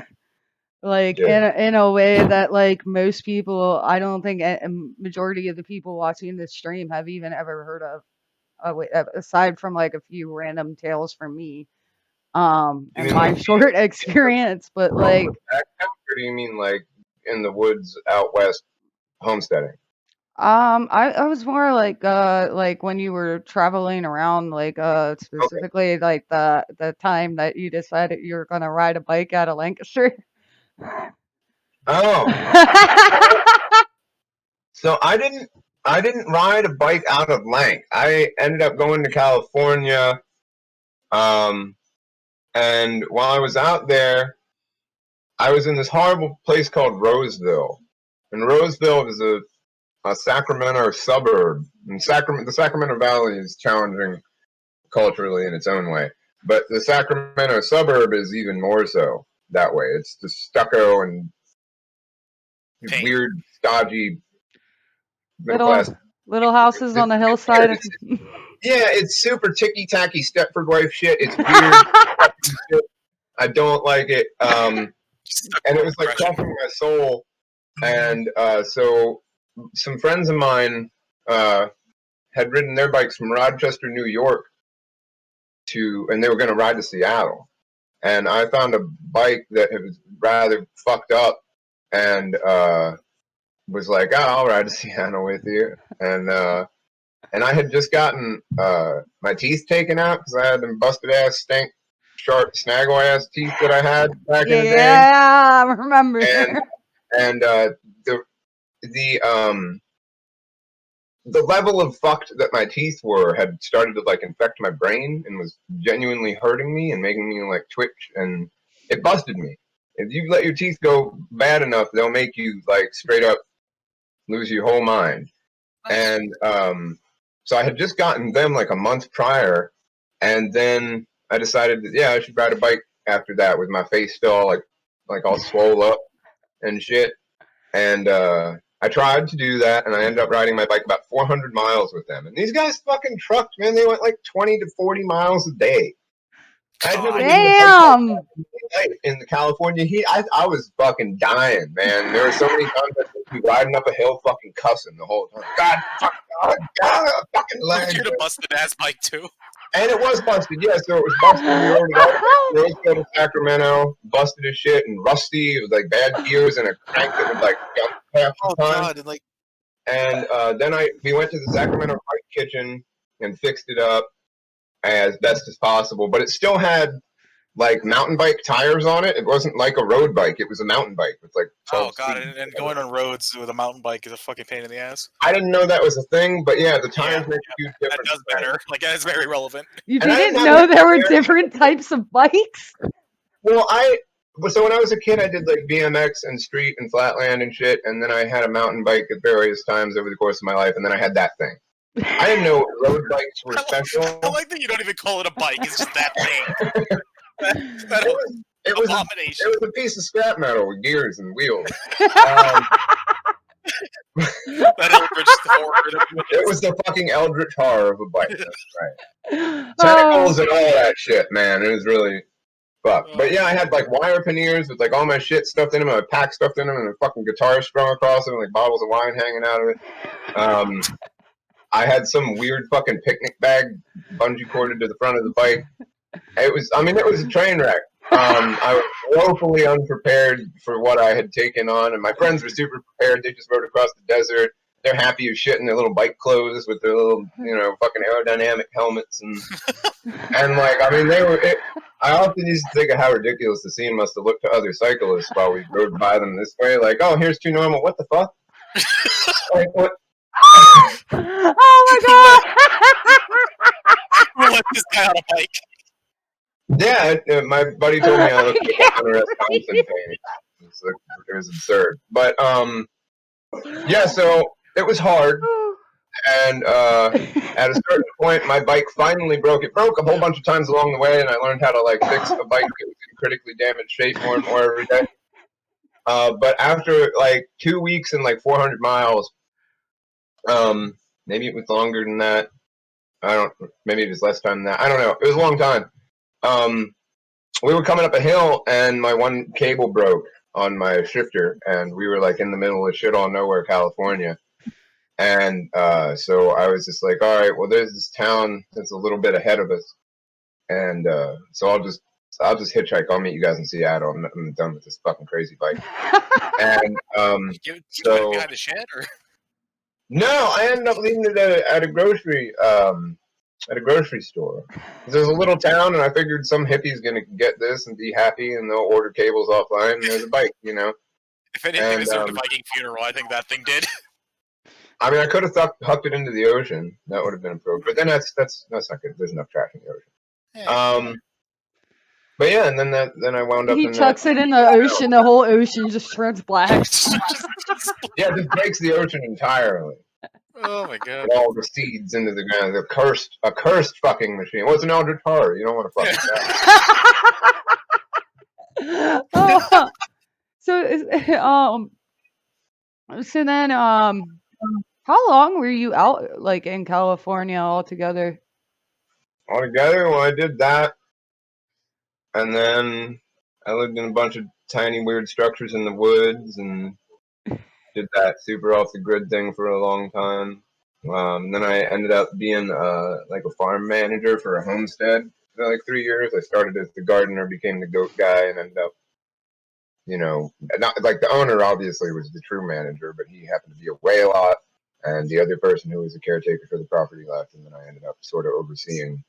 Like in a way that like most people, I don't think a majority of the people watching this stream have even ever heard of, aside from like a few random tales from me, and my short experience. But like, or do you mean like in the woods out west homesteading? I was more like when you were traveling around, like specifically like the time that you decided you were gonna ride a bike out of Lancaster. Oh. So I didn't ride a bike out of Lanc. I ended up going to California, and while I was out there, I was in this horrible place called Roseville. And Roseville is a Sacramento suburb. And the Sacramento Valley is challenging culturally in its own way. But the Sacramento suburb is even more so that way. It's the stucco and weird, stodgy little houses on the hillside. Yeah, it's super ticky-tacky Stepford wife shit. It's weird. I don't like it. And it was like crushing my soul. And so some friends of mine had ridden their bikes from Rochester, New York and they were going to ride to Seattle. And I found a bike that was rather fucked up and was like, oh, I'll ride to Seattle with you. And I had just gotten my teeth taken out because I had them busted ass, sharp, snaggle ass teeth that I had back in the day. Yeah, I remember. And the level of fucked that my teeth were had started to like infect my brain and was genuinely hurting me and making me like twitch, and it busted me. If you let your teeth go bad enough, they'll make you like straight up lose your whole mind. And so I had just gotten them like a month prior, and then I decided that I should ride a bike after that with my face still all like all swole up and shit. And I tried to do that, and I ended up riding my bike about 400 miles with them. And these guys fucking trucked, man. They went like 20 to 40 miles a day. I'd never been to Damn. in the California heat. I was fucking dying, man. There were so many times I'd be riding up a hill fucking cussing the whole time. God, fucking leg. You're a busted ass bike too. And it was busted, yeah. So it was busted. We rode it all the way to Sacramento, busted as shit and rusty. It was like bad gears and a crank that would like jump half the time. God, and like. And then we went to the Sacramento bike kitchen and fixed it up as best as possible. But it still had like mountain bike tires on it. It wasn't like a road bike. It was a mountain bike with like 12 Oh god, speed. and going on roads with a mountain bike is a fucking pain in the ass. I didn't know that was a thing, but yeah, the tires make a huge That difference. does matter. Like that's very relevant. You And I didn't didn't know have there were a- different types of bikes? Well, so when I was a kid, I did like BMX and street and flatland and shit, and then I had a mountain bike at various times over the course of my life, and then I had that thing. I didn't know road bikes were special. I like that you don't even call it a bike. It's just that thing. It was abomination. It was a piece of scrap metal with gears and wheels. That Eldritch Thor. It was the fucking Eldritch horror of a bike. That's right. Tentacles and all that shit, man. It was really fucked. But yeah, I had like wire panniers with like all my shit stuffed in them, my pack stuffed in them, and a fucking guitar strung across them, and like bottles of wine hanging out of it. I had some weird fucking picnic bag bungee corded to the front of the bike. It was a train wreck. I was woefully unprepared for what I had taken on, and my friends were super prepared. They just rode across the desert. They're happy as shit in their little bike clothes with their little, fucking aerodynamic helmets and like, I mean, I often used to think of how ridiculous the scene must have looked to other cyclists while we rode by them this way. Like, oh, here's two normal. What the fuck? Like, what? Oh my god! Let this guy on a bike. Yeah, my buddy told me I looked like a Hunter S. Thompson painting. It was absurd. But, yeah, so it was hard. And at a certain point, my bike finally broke. It broke a whole bunch of times along the way, and I learned how to, like, fix a bike that was in critically damaged shape more and more every day. But after, like, 2 weeks and, like, 400 miles, maybe it was longer than that. Maybe it was less time than that. I don't know. It was a long time. We were coming up a hill, and my one cable broke on my shifter, and we were like in the middle of shit all nowhere, California. And so I was just like, all right, well, there's this town that's a little bit ahead of us, and so I'll just hitchhike. I'll meet you guys in Seattle. I'm done with this fucking crazy bike. And So behind the shed, or no, I ended up leaving it at a grocery store. There's a little town, and I figured some hippie's gonna get this and be happy, and they'll order cables offline. And there's a bike, If anything, this is a Viking funeral. I think that thing did. I mean, I could have hucked it into the ocean. That would have been appropriate. But then that's not good. There's enough trash in the ocean. Yeah. But yeah, and then I wound up. He chucks it in the ocean. The whole ocean just turns black. Yeah, it just breaks the ocean entirely. Oh my god! All the seeds into the ground. A cursed fucking machine. Well, it's an Eldritch horror. You don't want to fuck with that. Oh, so then how long were you out, like, in California altogether? Altogether, well, I did that, and then I lived in a bunch of tiny weird structures in the woods, and did that super off the grid thing for a long time. Then I ended up being like a farm manager for a homestead for like 3 years. I started as the gardener, became the goat guy, and ended up, not like the owner obviously was the true manager, but he happened to be away a lot, and the other person who was a caretaker for the property left, and then I ended up sort of overseeing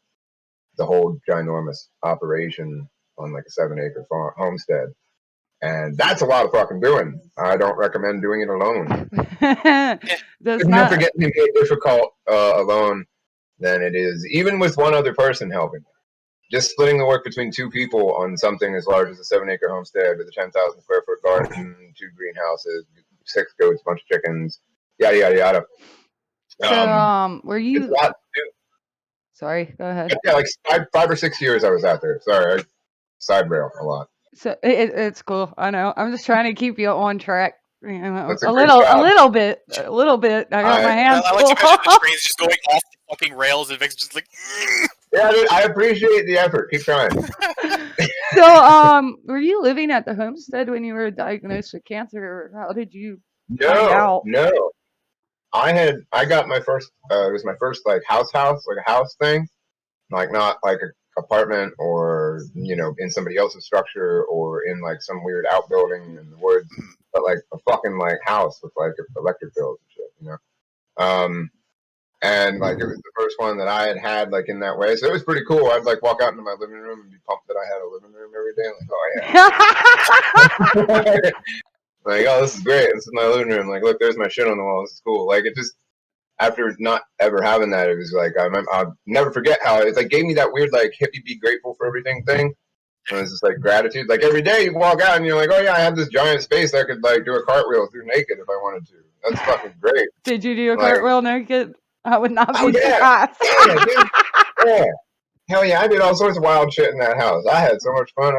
the whole ginormous operation on like a 7-acre homestead. And that's a lot of fucking doing. I don't recommend doing it alone. That's It's never getting more difficult alone than it is, even with one other person helping. Just splitting the work between two people on something as large as a 7-acre homestead with a 10,000 square foot garden, 2 greenhouses, 6 goats, a bunch of chickens, yada yada yada. So, were you? It's a lot to do. Sorry, go ahead. Yeah, like 5 or 6 years I was out there. Sorry, I side rail a lot. So it's cool. I know. I'm just trying to keep you on track. You know, That's a a great little job. a little bit. I got my I hands I like to full. imagine the train's just going off the fucking rails and Vic's just like. yeah, dude, I appreciate the effort. Keep trying. So, were you living at the homestead when you were diagnosed with cancer, or how did you find out? No. I got my first. It was my first like house, like a house thing, like not like a apartment or in somebody else's structure or in like some weird outbuilding in the woods, but like a fucking like house with like electric bills and shit. And like it was the first one that I had like in that way, so it was pretty cool. I'd like walk out into my living room and be pumped that I had a living room every day, like, oh yeah. Like, oh, this is great. This is my living room. Like, look, there's my shit on the wall. This is cool. Like, it just, after not ever having that, it was like, I'll never forget how it like gave me that weird, like, hippie be grateful for everything thing. And it's just like gratitude. Like, every day you walk out and you're like, oh, yeah, I have this giant space I could, like, do a cartwheel through naked if I wanted to. That's fucking great. Did you do a Like, cartwheel naked? I would not oh, be yeah. surprised. Yeah, dude. Yeah. Hell yeah, I did all sorts of wild shit in that house. I had so much fun.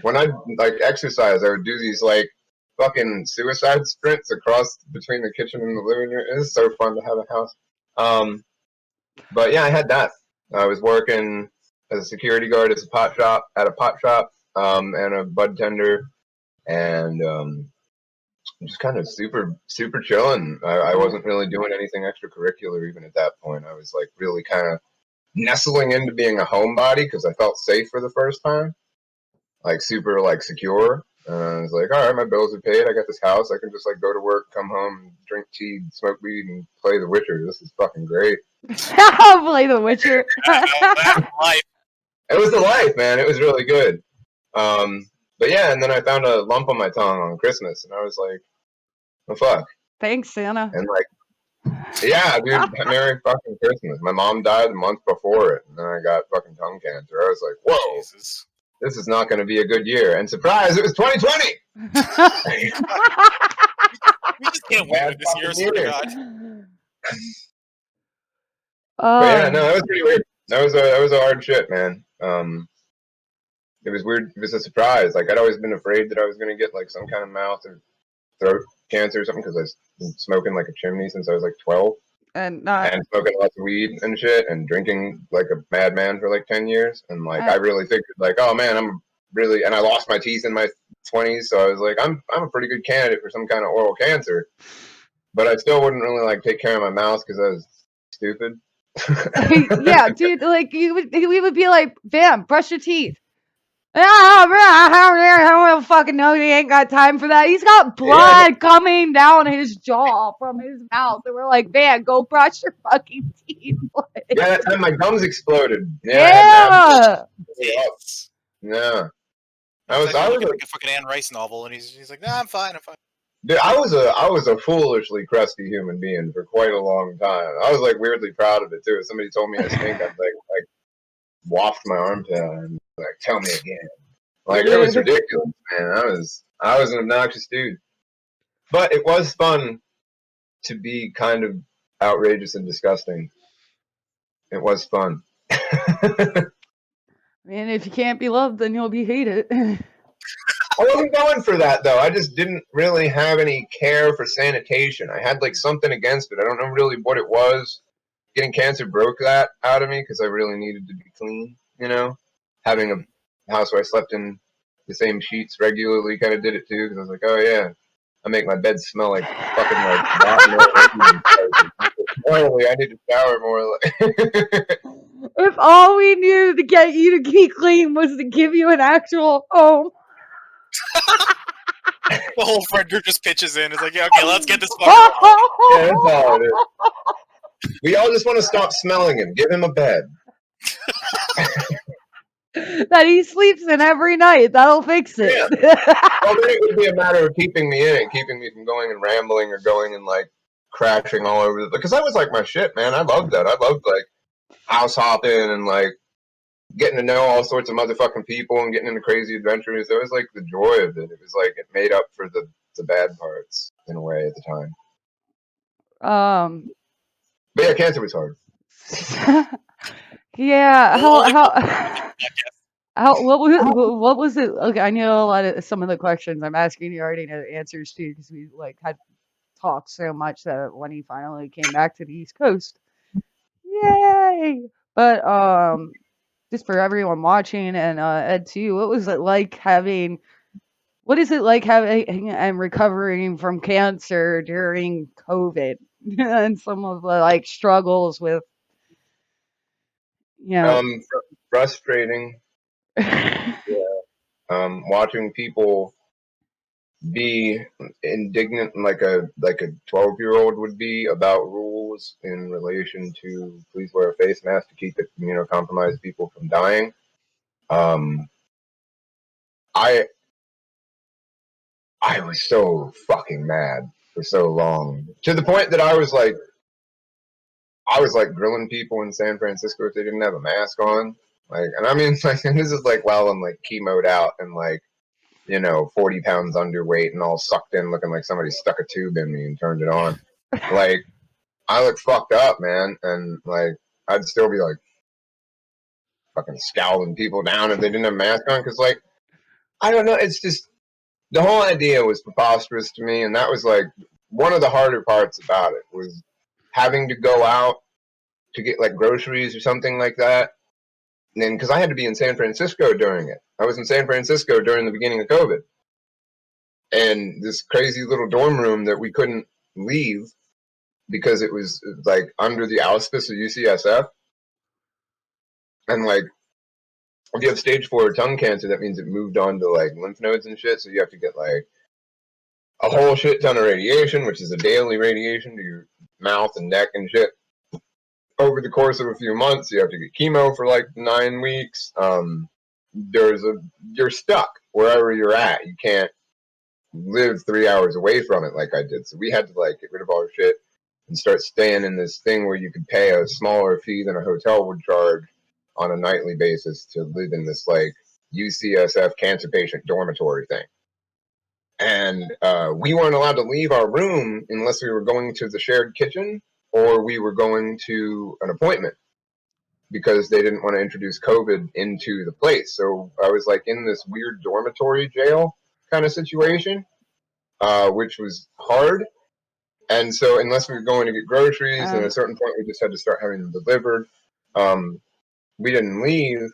When I like exercise, I would do these like fucking suicide sprints across between the kitchen and the living room. It was so fun to have a house. But yeah, I had that. I was working as a security guard at a pot shop, and a bud tender, and just kind of super chilling. I wasn't really doing anything extracurricular even at that point. I was like really kind of nestling into being a homebody because I felt safe for the first time, like super like secure. I was like, all right, my bills are paid. I got this house. I can just like go to work, come home, drink tea, smoke weed, and play The Witcher. This is fucking great. Play The Witcher. That's life. It was the life, man. It was really good. But yeah, and then I found a lump on my tongue on Christmas, and I was like, "Oh fuck!" Thanks, Santa. And like, yeah, dude, Merry fucking Christmas. My mom died a month before it, and then I got fucking tongue cancer. I was like, "Whoa, Jesus. this is not going to be a good year." And surprise, it was 2020. We just can't win with this year, swear to God. But yeah, no, that was pretty weird. That was a hard shit, man. It was weird. It was a surprise. Like I'd always been afraid that I was gonna get like some kind of mouth or throat cancer or something because I've been smoking like a chimney since I was like 12 and smoking lots of weed and shit and drinking like a madman for like 10 years. And like I really figured like, oh man, and I lost my teeth in my 20s, so I was like, I'm a pretty good candidate for some kind of oral cancer. But I still wouldn't really like take care of my mouth because I was stupid. Yeah, dude, like we would be like, bam, brush your teeth. I don't fucking know. He ain't got time for that. He's got blood coming down his jaw from his mouth, and we're like, man, go brush your fucking teeth. Yeah, that time my gums exploded. Yeah. Yeah. I was like a fucking Anne Rice novel, and he's like, nah, I'm fine. Dude, I was a foolishly crusty human being for quite a long time. I was like weirdly proud of it too. If somebody told me I stink, I'd like waft my armpit and like tell me again. Like it was ridiculous, man. I was an obnoxious dude. But it was fun to be kind of outrageous and disgusting. It was fun. Man, if you can't be loved, then you'll be hated. I wasn't going for that though. I just didn't really have any care for sanitation. I had like something against it. I don't know really what it was. Getting cancer broke that out of me because I really needed to be clean. Having a house where I slept in the same sheets regularly kind of did it too because I was like, oh yeah, I make my bed smell like fucking like oily. I need to shower more. If all we knew to get you to be clean was to give you an actual home. The whole friend group just pitches in. It's like, yeah, okay, let's get this fucker. Yeah, that's all it is. We all just want to stop smelling him. Give him a bed. That he sleeps in every night. That'll fix it. Yeah. Well, then it would be a matter of keeping me in it, keeping me from going and rambling or going and like crashing all over because that was like my shit, man. I loved that. I loved like house hopping and like getting to know all sorts of motherfucking people and getting into crazy adventures. It was like the joy of it. It was like it made up for the bad parts in a way at the time. But yeah, cancer was hard. Yeah. How What was it? Okay, I know a lot of some of the questions I'm asking you already know the answers to because we like had talked so much that when he finally came back to the East Coast, yay! But just for everyone watching and Ed too, what was it like having? What is it like having and recovering from cancer during COVID and some of the like struggles with you know? Frustrating. Watching people be indignant like a 12-year-old would be about rules in relation to please wear a face mask to keep the immunocompromised people from dying. I was so fucking mad for so long, to the point that I was like grilling people in San Francisco if they didn't have a mask on. Like, and I mean, like, and this is like while I'm like chemoed out and like 40 pounds underweight and all sucked in, looking like somebody stuck a tube in me and turned it on. Like, I look fucked up, man, and like I'd still be like fucking scowling people down if they didn't have a mask on, because like I don't know, it's just the whole idea was preposterous to me, and that was like one of the harder parts about it was having to go out to get like groceries or something like that. And then because I had to be in San Francisco during it, I was in San Francisco during the beginning of COVID, and this crazy little dorm room that we couldn't leave because it was like under the auspice of UCSF, and like if you have stage 4 tongue cancer, that means it moved on to like lymph nodes and shit. So you have to get like a whole shit ton of radiation, which is a daily radiation to your mouth and neck and shit. Over the course of a few months, you have to get chemo for like 9 weeks. You're stuck wherever you're at. You can't live 3 hours away from it like I did. So we had to like get rid of all our shit and start staying in this thing where you could pay a smaller fee than a hotel would charge on a nightly basis to live in this like UCSF cancer patient dormitory thing. And we weren't allowed to leave our room unless we were going to the shared kitchen or we were going to an appointment, because they didn't want to introduce COVID into the place. So I was like in this weird dormitory jail kind of situation, which was hard. And so unless we were going to get groceries, at a certain point we just had to start having them delivered. We didn't leave.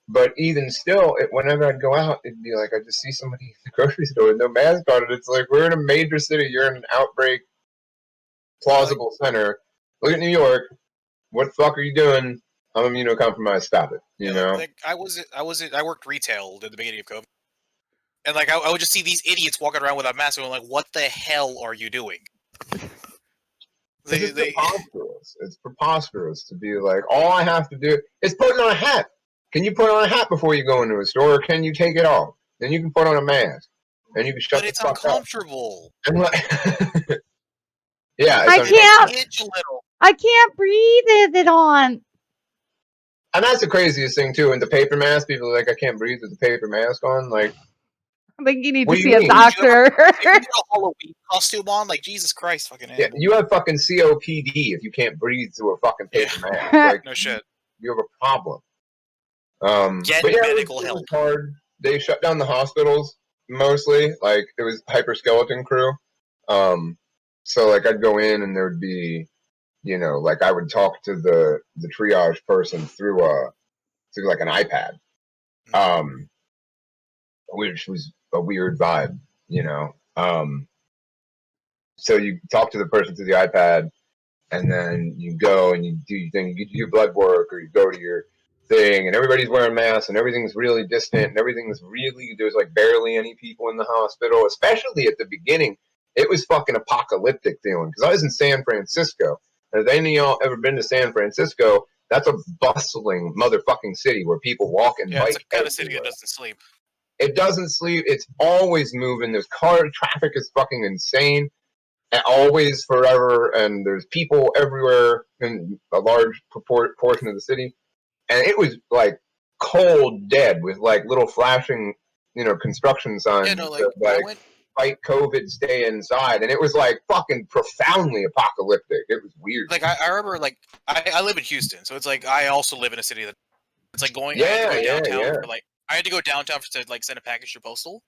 But even still, whenever I'd go out, it'd be like I'd just see somebody in the grocery store with no mask on, and it's like, we're in a major city. You're in an outbreak plausible center. Look at New York. What the fuck are you doing? I'm immunocompromised. Stop it. You know. Like I worked retail at the beginning of COVID, and like I would just see these idiots walking around without masks, and I'm like, what the hell are you doing? It's preposterous to be like, all I have to do is put on a hat. Can you put on a hat before you go into a store, or can you take it off? Then you can put on a mask, and you can shut the fuck up. But it's uncomfortable. Yeah, I can't breathe with it on. And that's the craziest thing too. In the paper mask, people are like, I can't breathe with the paper mask on. Like, I think you need to see a doctor. You get a Halloween costume on, like Jesus Christ, fucking. Yeah, you have fucking COPD if you can't breathe through a fucking paper mask. Like, no shit. You have a problem. Get medical help. It was hard. They shut down the hospitals mostly. Like, it was hyperskeleton crew. So like I'd go in and there would be, like I would talk to the triage person through like an iPad, which was a weird vibe, So you talk to the person through the iPad, and then you go and you do your thing. You do your blood work, or you go to your thing, and everybody's wearing masks, and everything's really distant, and there's like barely any people in the hospital, especially at the beginning. It was fucking apocalyptic feeling, because I was in San Francisco. And if any of y'all ever been to San Francisco, that's a bustling motherfucking city where people walk and bike. It's a kind of city that doesn't sleep. It doesn't sleep. It's always moving. There's traffic is fucking insane. And always, forever, and there's people everywhere in a large portion of the city. And it was like cold dead with like little flashing, construction signs. Fight COVID, stay inside. And it was like fucking profoundly apocalyptic. It was weird. Like I remember, like I live in Houston, so it's like I also live in a city that it's like going downtown for like I had to go downtown to like send a package to postal,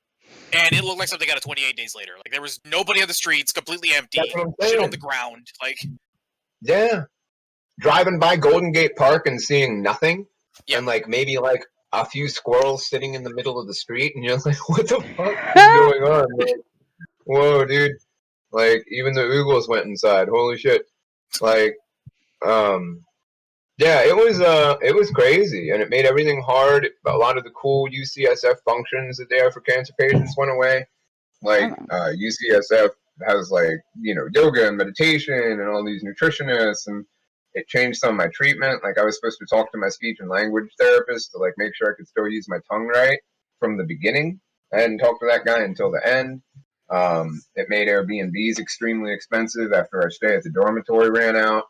and it looked like something out of 28 Days Later. Like there was nobody on the streets, completely empty, That's what I'm shit on saying. the ground. Like Yeah. Driving by Golden Gate Park and seeing nothing, Yep. and like maybe like a few squirrels sitting in the middle of the street, and you're like, what the fuck is going on? Like, whoa, dude. Like, even the Oogles went inside. Holy shit. Like, yeah, it was crazy, and it made everything hard. A lot of the cool UCSF functions that they have for cancer patients went away. Like, UCSF has like, you know, yoga and meditation and all these nutritionists, and it changed some of my treatment. Like, I was supposed to talk to my speech and language therapist to like make sure I could still use my tongue right from the beginning. I hadn't talked to that guy until the end. It made Airbnbs extremely expensive after our stay at the dormitory ran out.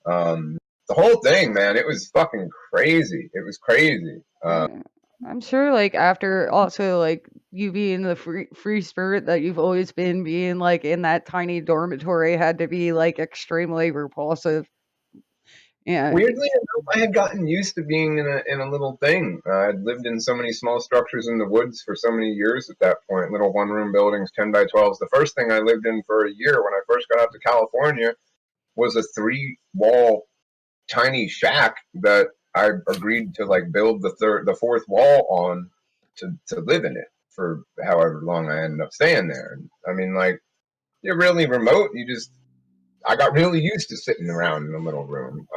The whole thing, man, it was fucking crazy. It was crazy. I'm sure, like, after also, like, you being the free spirit that you've always been, being, like, in that tiny dormitory had to be, like, extremely repulsive. Yeah. Weirdly enough, I had gotten used to being in a little thing. I'd lived in so many small structures in the woods for so many years at that point. Little one-room buildings, 10 by 12s. The first thing I lived in for a year when I first got out to California was a 3-wall tiny shack that I agreed to like build the fourth wall on to live in it for however long I ended up staying there. I mean, like, you're really remote. I got really used to sitting around in a little room.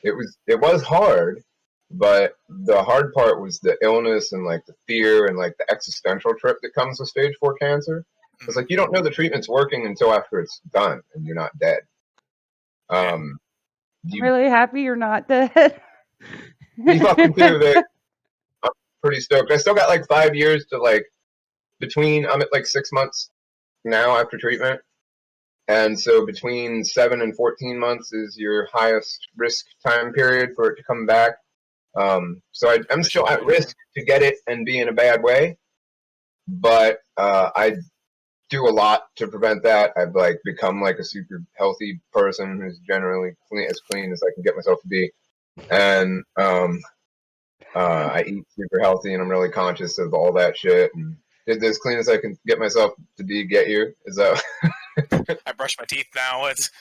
It was hard, but the hard part was the illness and like the fear and like the existential trip that comes with stage 4 cancer. It's like you don't know the treatment's working until after it's done and you're not dead. I'm really happy you're not dead. Me fucking too. That I'm pretty stoked. I still got like 5 years to like I'm at like 6 months now after treatment. And so between 7 and 14 months is your highest risk time period for it to come back. So I'm still at risk to get it and be in a bad way. But I do a lot to prevent that. I've like become like a super healthy person who's generally as clean as I can get myself to be. And I eat super healthy and I'm really conscious of all that shit. And as clean as I can get myself to be, get here. Is that... I brush my teeth now. It's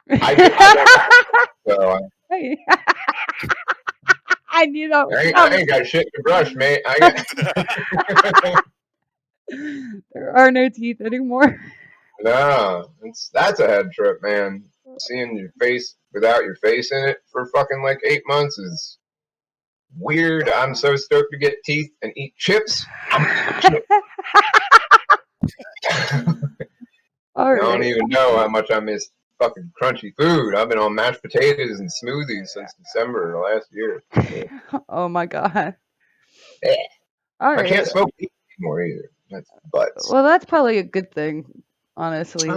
I knew that was I ain't got shit to brush, mate. There are no teeth anymore. No, that's a head trip, man. Seeing your face without your face in it for fucking like 8 months is weird. I'm so stoked to get teeth and eat chips. I don't even know how much I miss fucking crunchy food. I've been on mashed potatoes and smoothies since December of last year. Oh my god. Yeah. I can't smoke weed anymore either. That's butts. Well, that's probably a good thing, honestly.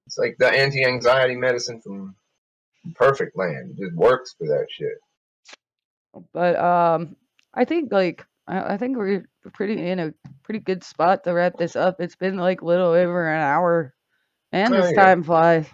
It's like the anti-anxiety medicine from Perfect Land. It just works for that shit. But I think like I think we're in a pretty good spot to wrap this up. It's been like a little over an hour, and this time flies.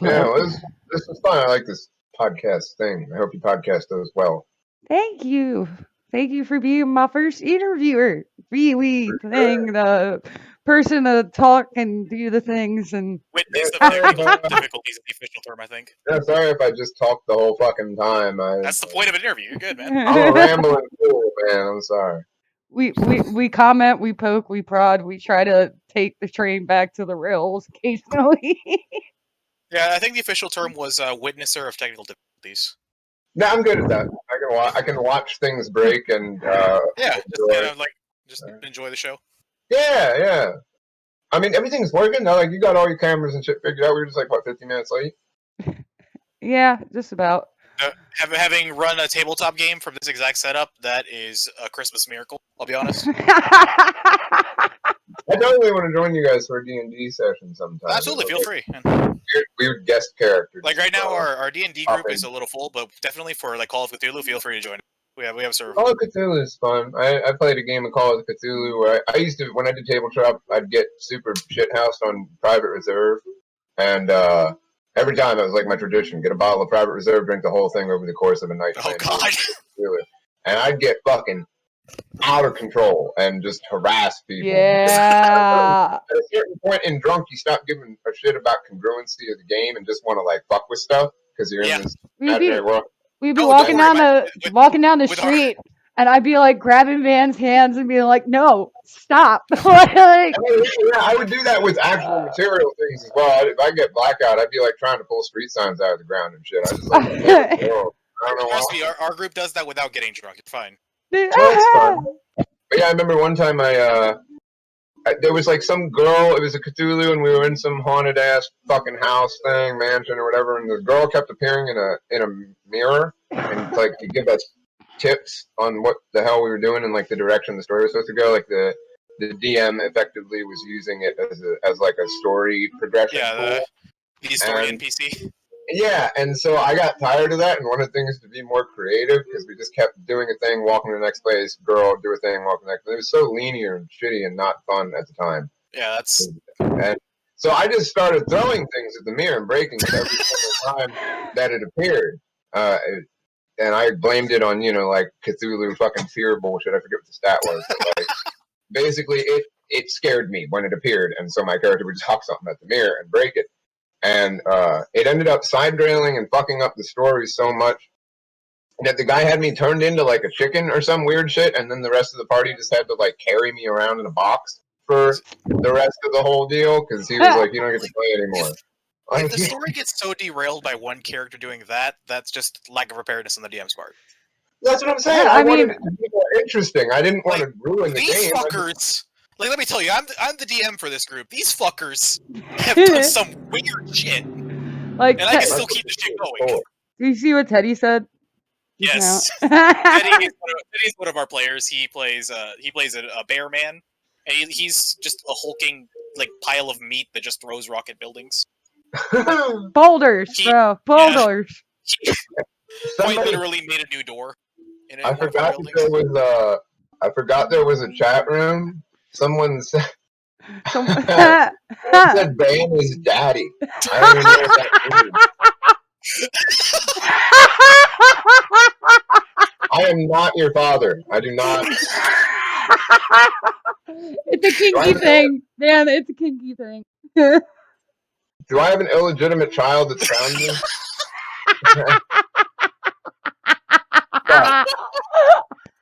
Yeah, well, this is fun. I like this podcast thing. I hope your podcast does well. Thank you. Thank you for being my first interviewer. Really playing the person to talk and do the things and witness the difficulties of the official term, I think. Yeah, sorry if I just talked the whole fucking time. That's the point of an interview. You're good, man. I'm a rambling fool, man. I'm sorry. We comment, we poke, we prod, we try to take the train back to the rails occasionally. Yeah, I think the official term was witnesser of technical difficulties. No, I'm good at that. I can watch things break and just enjoy the show. Yeah. I mean, everything's working now. Like, you got all your cameras and shit figured out. We were just like, what, 15 minutes late? Yeah, just about. Having run a tabletop game from this exact setup, that is a Christmas miracle. I'll be honest. I totally want to join you guys for a D&D session sometime. Absolutely, feel free. Weird guest characters. Like right now, our D&D group is a little full, but definitely for like Call of Cthulhu, feel free to join. We have a server. Call of Cthulhu is fun. I played a game of Call of Cthulhu where I used to, when I did tabletop, I'd get super shithoused on Private Reserve, and Every time, that was like my tradition. Get a bottle of Private Reserve, drink the whole thing over the course of a night. Oh, God. And I'd get fucking out of control and just harass people. Yeah. At a certain point in drunk, you stop giving a shit about congruency of the game and just want to like fuck with stuff because you're in this imaginary world. We'd be No, walking don't worry down the with street, and I'd be like grabbing Van's hands and being like, "No, stop!" Like, Yeah, I would do that with actual material things as well. If I get blackout, I'd be like trying to pull street signs out of the ground and shit. I just like, I don't know Trust why. me, our group does that without getting drunk. It's fine. That's fun. But yeah, I remember one time there was like some girl, it was a Cthulhu, and we were in some haunted ass fucking house thing, mansion or whatever, and the girl kept appearing in a mirror and like to give us tips on what the hell we were doing and like the direction the story was supposed to go. Like the DM effectively was using it as like a story progression tool. The story NPC. Yeah, and so I got tired of that and wanted things to be more creative because we just kept doing a thing, walking to the next place, girl, do a thing, walk to the next place. It was so linear and shitty and not fun at the time. Yeah, that's... And so I just started throwing things at the mirror and breaking it every single time that it appeared. And I blamed it on, like Cthulhu fucking fear bullshit. I forget what the stat was. But like, basically, it scared me when it appeared, and so my character would just huck something at the mirror and break it. And it ended up side-railing and fucking up the story so much that the guy had me turned into like a chicken or some weird shit, and then the rest of the party just had to like carry me around in a box for the rest of the whole deal because he was like, "You don't get to play anymore." If the story gets so derailed by one character doing that, that's just lack of preparedness on the DM's part. That's what I'm saying. Yeah, I wanted it to be more interesting. I didn't want to ruin the these game. Fuckers. Like, let me tell you, I'm the DM for this group. These fuckers have done some weird shit, like, and I can still keep the shit going. Do you see what Teddy said? Yes, No. Teddy's one of our players. He plays a bear man, and he's just a hulking like pile of meat that just throws rocket buildings. Boulders, bro, boulders. Yeah. Quite literally made a new door. I forgot there was a chat room. Someone said, said Bane is daddy. I don't even know what that means. I am not your father. I do not. It's a kinky thing, man. It's a kinky thing. Do I have an illegitimate child that's found me?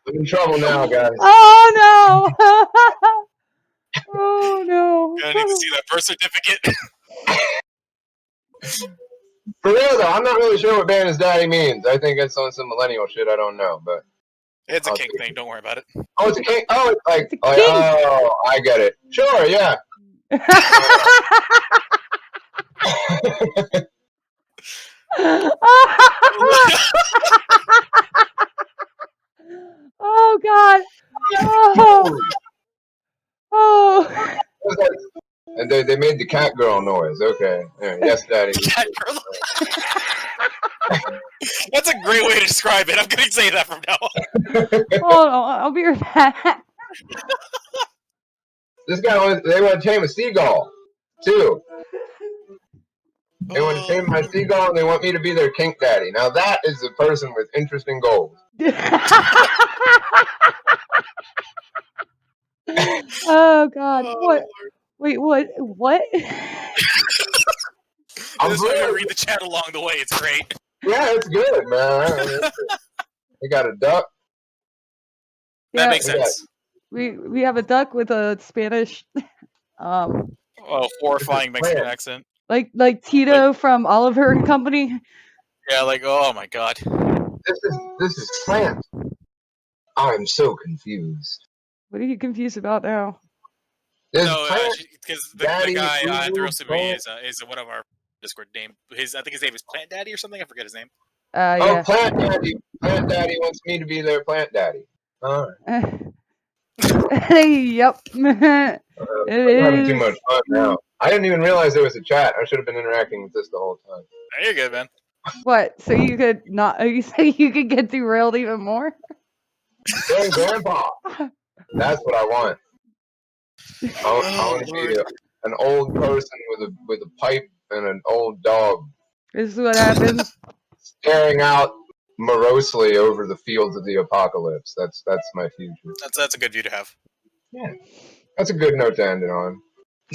I'm in trouble now, guys. Oh no! Oh no! I need to see that birth certificate. For real though, I'm not really sure what Bane is daddy means. I think it's on some millennial shit. I don't know, but it's a kink thing. Don't worry about it. Oh, it's a kink. Oh, it's like oh, I get it. Sure, yeah. Oh God! Oh! And they made the cat girl noise. Okay, yeah, yes, daddy. Cat girl. That's a great way to describe it. I'm gonna say that from now on. Hold on, I'll be right back. This guy they want to tame a seagull too. They want to tame my seagull, and they want me to be their kink daddy. Now that is a person with interesting goals. Oh God! What? Wait, what? What? I'm just going to read the chat along the way. It's great. Yeah, it's good, man. We got a duck. That makes sense. We have a duck with a Spanish, horrifying Mexican accent. Like Tito from Oliver and Company. Yeah, like oh my God. This is plant. I'm so confused. What are you confused about now? No, because the guy Androsimi is one of our Discord name. I think his name is Plant Daddy or something. I forget his name. Yeah. Oh, Plant Daddy. Plant Daddy wants me to be their Plant Daddy. All right. Yep. I'm having too much fun now. I didn't even realize there was a chat. I should have been interacting with this the whole time. There you go, man. What? So you could not? You say you could get derailed even more? Hey, Grandpa. That's what I want. I want to be an old person with a pipe and an old dog This is what happens. Staring out morosely over the fields of the apocalypse. That's my future. That's a good view to have. Yeah, that's a good note to end it on.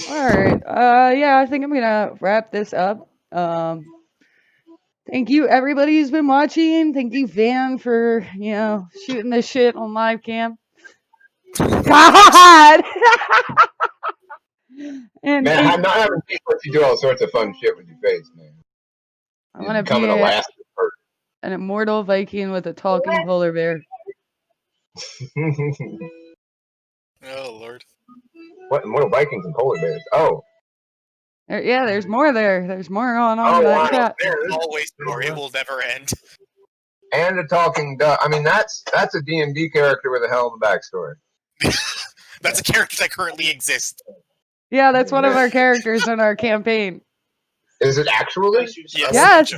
All right. Yeah, I think I'm gonna wrap this up. Thank you, everybody who's been watching. Thank you, Van, for shooting this shit on live cam. God. And Man, I'm not having people let you do all sorts of fun shit with your face, man. I want to Becoming be a last person. an immortal Viking with a talking polar bear. Oh Lord. What Vikings and polar bears? Oh. Yeah, there's more there. There's more going on in wow. that chat. There's always more. It will never end. And a talking duck. I mean, that's a D&D character with a hell of a backstory. That's a character that currently exists. Yeah, that's one of our characters in our campaign. Is it actually? Yes.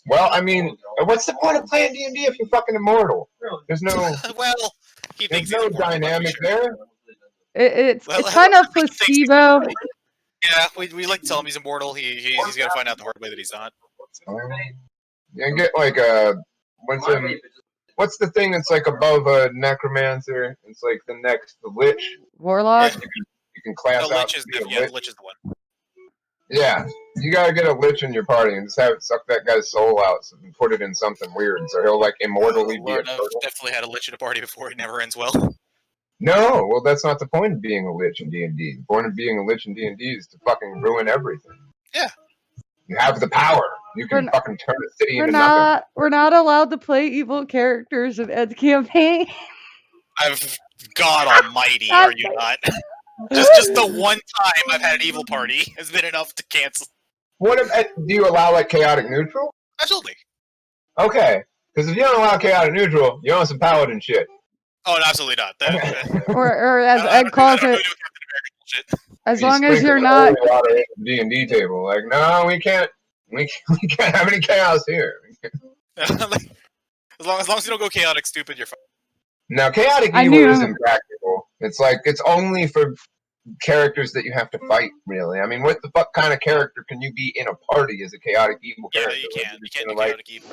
Well, I mean, what's the point of playing D&D if you're fucking immortal? There's no. Well, he thinks there's no he's immortal, dynamic sure. there. It's kind of placebo. Yeah, we like to tell him he's immortal. He's gonna find out the hard way that he's not. You can get like what's the thing that's like above a necromancer? It's like the lich. Warlock. Yeah, you can class The out. lich is the lich is the one. Yeah, you gotta get a lich in your party and just have it suck that guy's soul out and put it in something weird, so he'll like immortally be a Lord, turtle. I've definitely had a lich in a party before. It never ends well. No, well, that's not the point of being a lich in D&D. The point of being a lich in D&D is to fucking ruin everything. Yeah. You have the power. You can fucking turn a city into nothing. We're not allowed to play evil characters in Ed's campaign. God almighty, are you not? Just the one time I've had an evil party has been enough to cancel. Do you allow like chaotic neutral? Absolutely. Okay, because if you don't allow chaotic neutral, you're on some paladin shit. Oh, no, absolutely not. Or as Ed calls it, as long as you're not D&D table. Like, no, we can't have any chaos here. as long as you don't go chaotic stupid, you're fine. Now, chaotic evil isn't practical. It's like it's only for characters that you have to fight. Really, I mean, what the fuck kind of character can you be in a party as a chaotic evil character? Yeah, you can't be chaotic evil.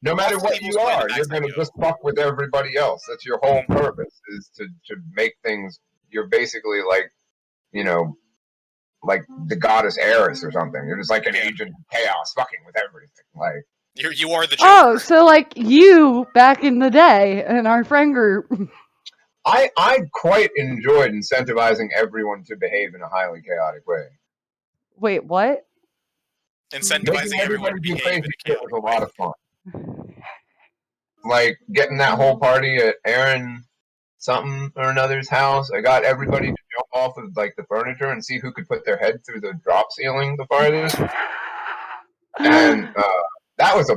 No matter what you are, you're going to just fuck with everybody else. That's your whole purpose, is to make things. You're basically like, like the goddess Eris or something. You're just like an agent of chaos, fucking with everything. Like you are the Joker. Oh, so like you back in the day in our friend group. I quite enjoyed incentivizing everyone to behave in a highly chaotic way. Wait, what? Incentivizing everyone to behave in a chaotic way was a lot of fun. Like getting that whole party at Aaron something or another's house. I got everybody to jump off of like the furniture and see who could put their head through the drop ceiling the farthest. And that was a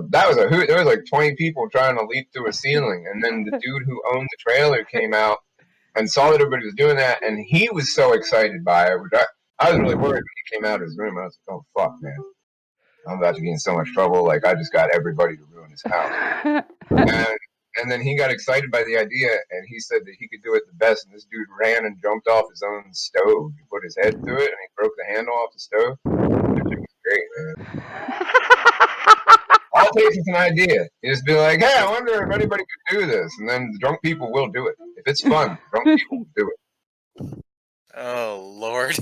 hoot. There was like 20 people trying to leap through a ceiling, and then the dude who owned the trailer came out and saw that everybody was doing that, and he was so excited by it. Which I was really worried when he came out of his room. I was like, oh fuck, man, I'm about to get in so much trouble. Like I just got everybody to ruin his house. And then he got excited by the idea, and he said that he could do it the best. And this dude ran and jumped off his own stove. He put his head through it, and he broke the handle off the stove. It was great, man. All it takes is an idea. You just be like, hey, I wonder if anybody could do this. And then the drunk people will do it. If it's fun, drunk people will do it. Oh, Lord.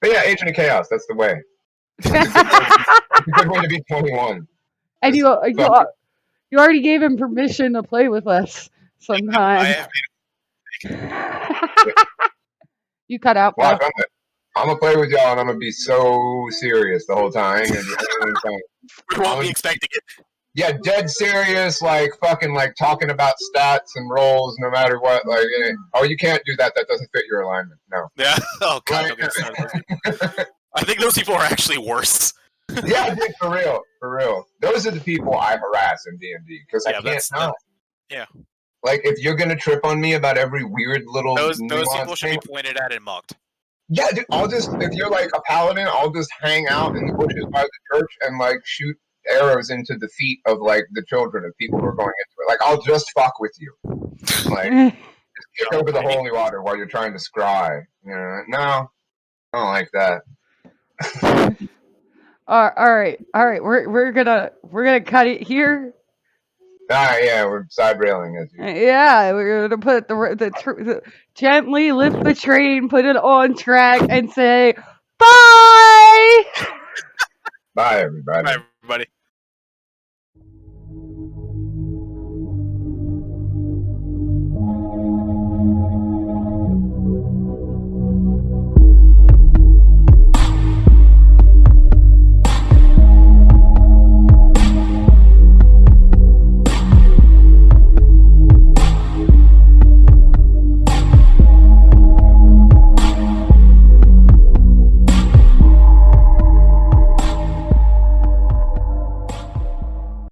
But yeah, Agent of Chaos, that's the way. It's a good way to be 21. And you already gave him permission to play with us sometime. You cut out. Well, I'm gonna play with y'all, and I'm gonna be so serious the whole time. We won't be expecting it. Yeah, dead serious, like fucking, like talking about stats and rolls, no matter what. Like, oh, you can't do that. That doesn't fit your alignment. No. Yeah. Oh God. I think those people are actually worse. Yeah, I think for real. Those are the people I harass in D&D because I can't know. Yeah. Like, if you're gonna trip on me about every weird little those people should be pointed at and mocked. Yeah, dude, if you're like a paladin, I'll just hang out in the bushes by the church and like shoot arrows into the feet of like the children of people who are going into it. Like, I'll just fuck with you. Like, just kick over the holy water while you're trying to scry. No, I don't like that. All right. We're gonna cut it here. Yeah, we're side railing as you. Yeah, we're gonna put the gently lift the train, put it on track, and say bye. Bye, everybody. Bye, everybody.